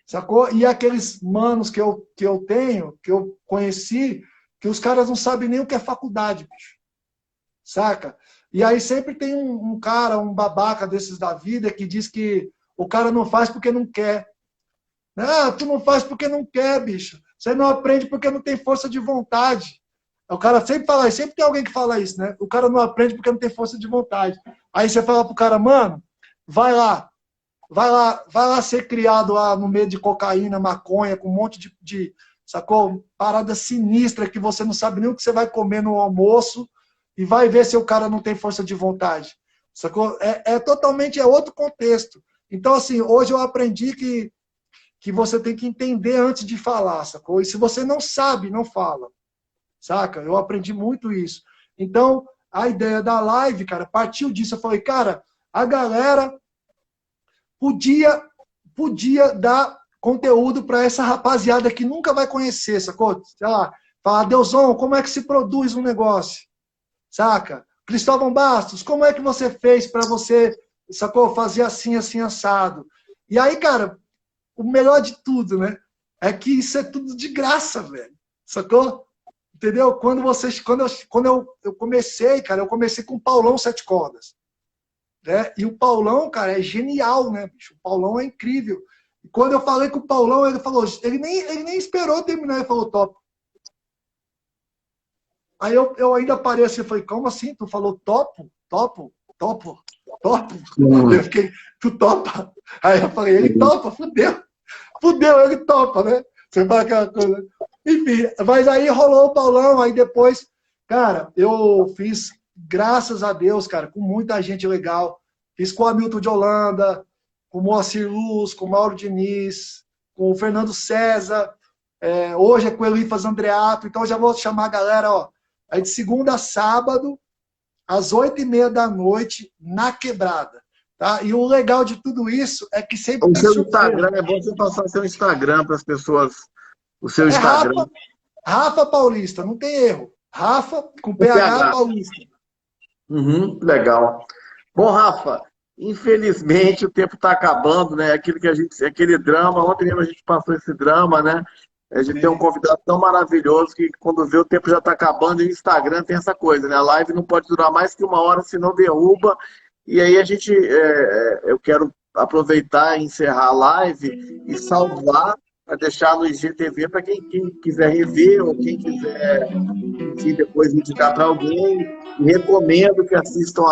sacou? E aqueles manos que eu tenho, que eu conheci, que os caras não sabem nem o que é faculdade, bicho. Saca? E aí sempre tem um cara, um babaca desses da vida, que diz que o cara não faz porque não quer. Ah, tu não faz porque não quer, bicho. Você não aprende porque não tem força de vontade. O cara sempre fala isso, sempre tem alguém que fala isso, né? O cara não aprende porque não tem força de vontade. Aí você fala pro cara, mano, vai lá ser criado lá no meio de cocaína, maconha, com um monte de sacou? Parada sinistra que você não sabe nem o que você vai comer no almoço e vai ver se o cara não tem força de vontade, sacou? Totalmente outro contexto. Então, assim, hoje eu aprendi que você tem que entender antes de falar, sacou? E se você não sabe, não fala, saca? Eu aprendi muito isso. Então, a ideia da live, cara, partiu disso. Eu falei, cara, a galera podia dar conteúdo para essa rapaziada que nunca vai conhecer, sacou? Sei lá, falar, Deuzão, como é que se produz um negócio? Saca? Cristóvão Bastos, como é que você fez para você, sacou? Fazer assim, assim, assado. E aí, cara, o melhor de tudo, né? É que isso é tudo de graça, velho. Sacou? Entendeu? Quando eu comecei, cara, eu comecei com o Paulão Sete Cordas. Né? E o Paulão, cara, é genial, né, bicho? O Paulão é incrível. E quando eu falei com o Paulão, ele falou, ele nem esperou terminar, ele falou, top. Aí eu ainda parei assim, falei, como assim? Tu falou topo? Topo? Topo? Topo? Eu fiquei, tu topa? Aí eu falei, ele topa, fudeu. Fudeu, ele topa, né? Você fala aquela coisa. Enfim, mas aí rolou o Paulão, aí depois, cara, eu fiz, graças a Deus, cara, com muita gente legal. Fiz com o Hamilton de Holanda, com o Moacir Luz, com o Mauro Diniz, com o Fernando César, hoje é com o Elifas Andreato, então eu já vou chamar a galera, ó, aí de segunda a sábado, às 8h30 da noite, na Quebrada. Tá? E o legal de tudo isso é que sempre o tem seu surpresa. Instagram, é bom você passar seu Instagram para as pessoas. O seu Instagram. Rafa Paulista, não tem erro. Rafa com PH Paulista. Legal. Bom, Rafa, infelizmente o tempo está acabando, né? Aquele drama, ontem mesmo a gente passou esse drama, né? A gente tem um convidado tão maravilhoso que quando vê o tempo já está acabando e o Instagram tem essa coisa, né? A live não pode durar mais que 1 hora, senão derruba. E aí eu quero aproveitar e encerrar a live e salvar para deixar no IGTV para quem quiser rever ou quem quiser, enfim, depois indicar para alguém. E recomendo que assistam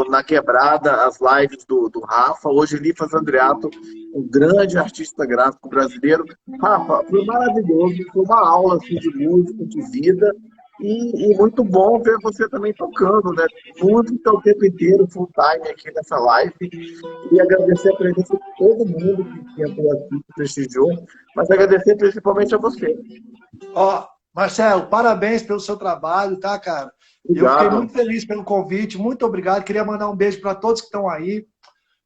na Quebrada as lives do Rafa. Hoje, Elifas Andreato, um grande artista gráfico brasileiro. Rafa, foi maravilhoso, foi uma aula assim, de música, de vida. E muito bom ver você também tocando, né? Música o tempo inteiro, full time aqui nessa live. E agradecer a presença de todo mundo que entrou aqui, que prestigiou, mas agradecer principalmente a você. Ó, Marcelo, parabéns pelo seu trabalho, tá, cara? Obrigado. Eu fiquei muito feliz pelo convite, muito obrigado. Queria mandar um beijo para todos que estão aí.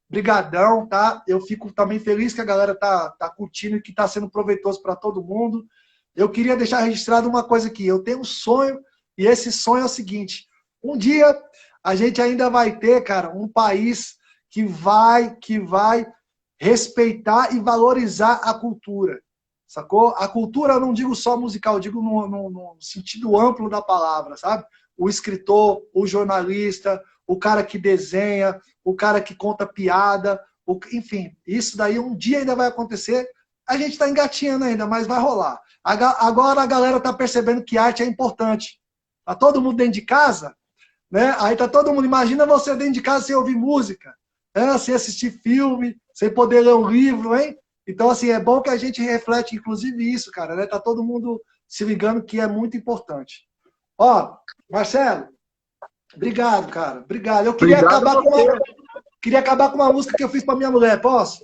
Brigadão, tá? Eu fico também feliz que a galera tá curtindo e que tá sendo proveitoso para todo mundo. Eu queria deixar registrado uma coisa aqui. Eu tenho um sonho, e esse sonho é o seguinte. Um dia, a gente ainda vai ter, cara, um país que vai respeitar e valorizar a cultura. Sacou? A cultura, eu não digo só musical, eu digo no sentido amplo da palavra, sabe? O escritor, o jornalista, o cara que desenha, o cara que conta piada, enfim, isso daí um dia ainda vai acontecer. A gente está engatinhando ainda, mas vai rolar. Agora a galera está percebendo que arte é importante. Tá todo mundo dentro de casa, né? Aí tá todo mundo, imagina você dentro de casa sem ouvir música, né? Sem assistir filme, sem poder ler um livro, hein? Então, assim, é bom que a gente reflete, inclusive, isso, cara, né? Tá todo mundo se ligando que é muito importante. Ó, Marcelo, obrigado, cara. Obrigado. Eu queria acabar com uma música que eu fiz pra minha mulher, posso?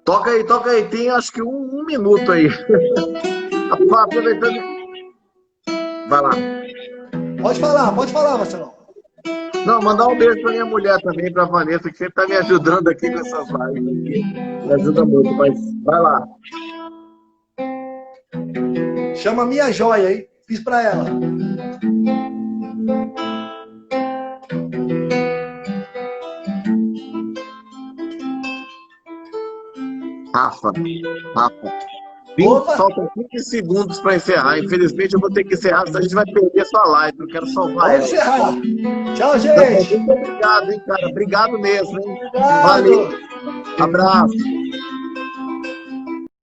Toca aí. Tem acho que um minuto aí. Aproveitando. Vai lá. Pode falar, Marcelo. Não, mandar um beijo pra minha mulher também, pra Vanessa, que sempre tá me ajudando aqui com essas lives. Me ajuda muito, mas vai lá. Chama Minha Joia aí. Fiz pra ela. Rafa. Faltam 15 segundos para encerrar. Infelizmente, eu vou ter que encerrar, senão a gente vai perder a sua live. Eu quero salvar ela. Vamos encerrar. Tchau, gente. Muito obrigado, hein, cara. Obrigado mesmo, hein. Obrigado. Valeu. Abraço.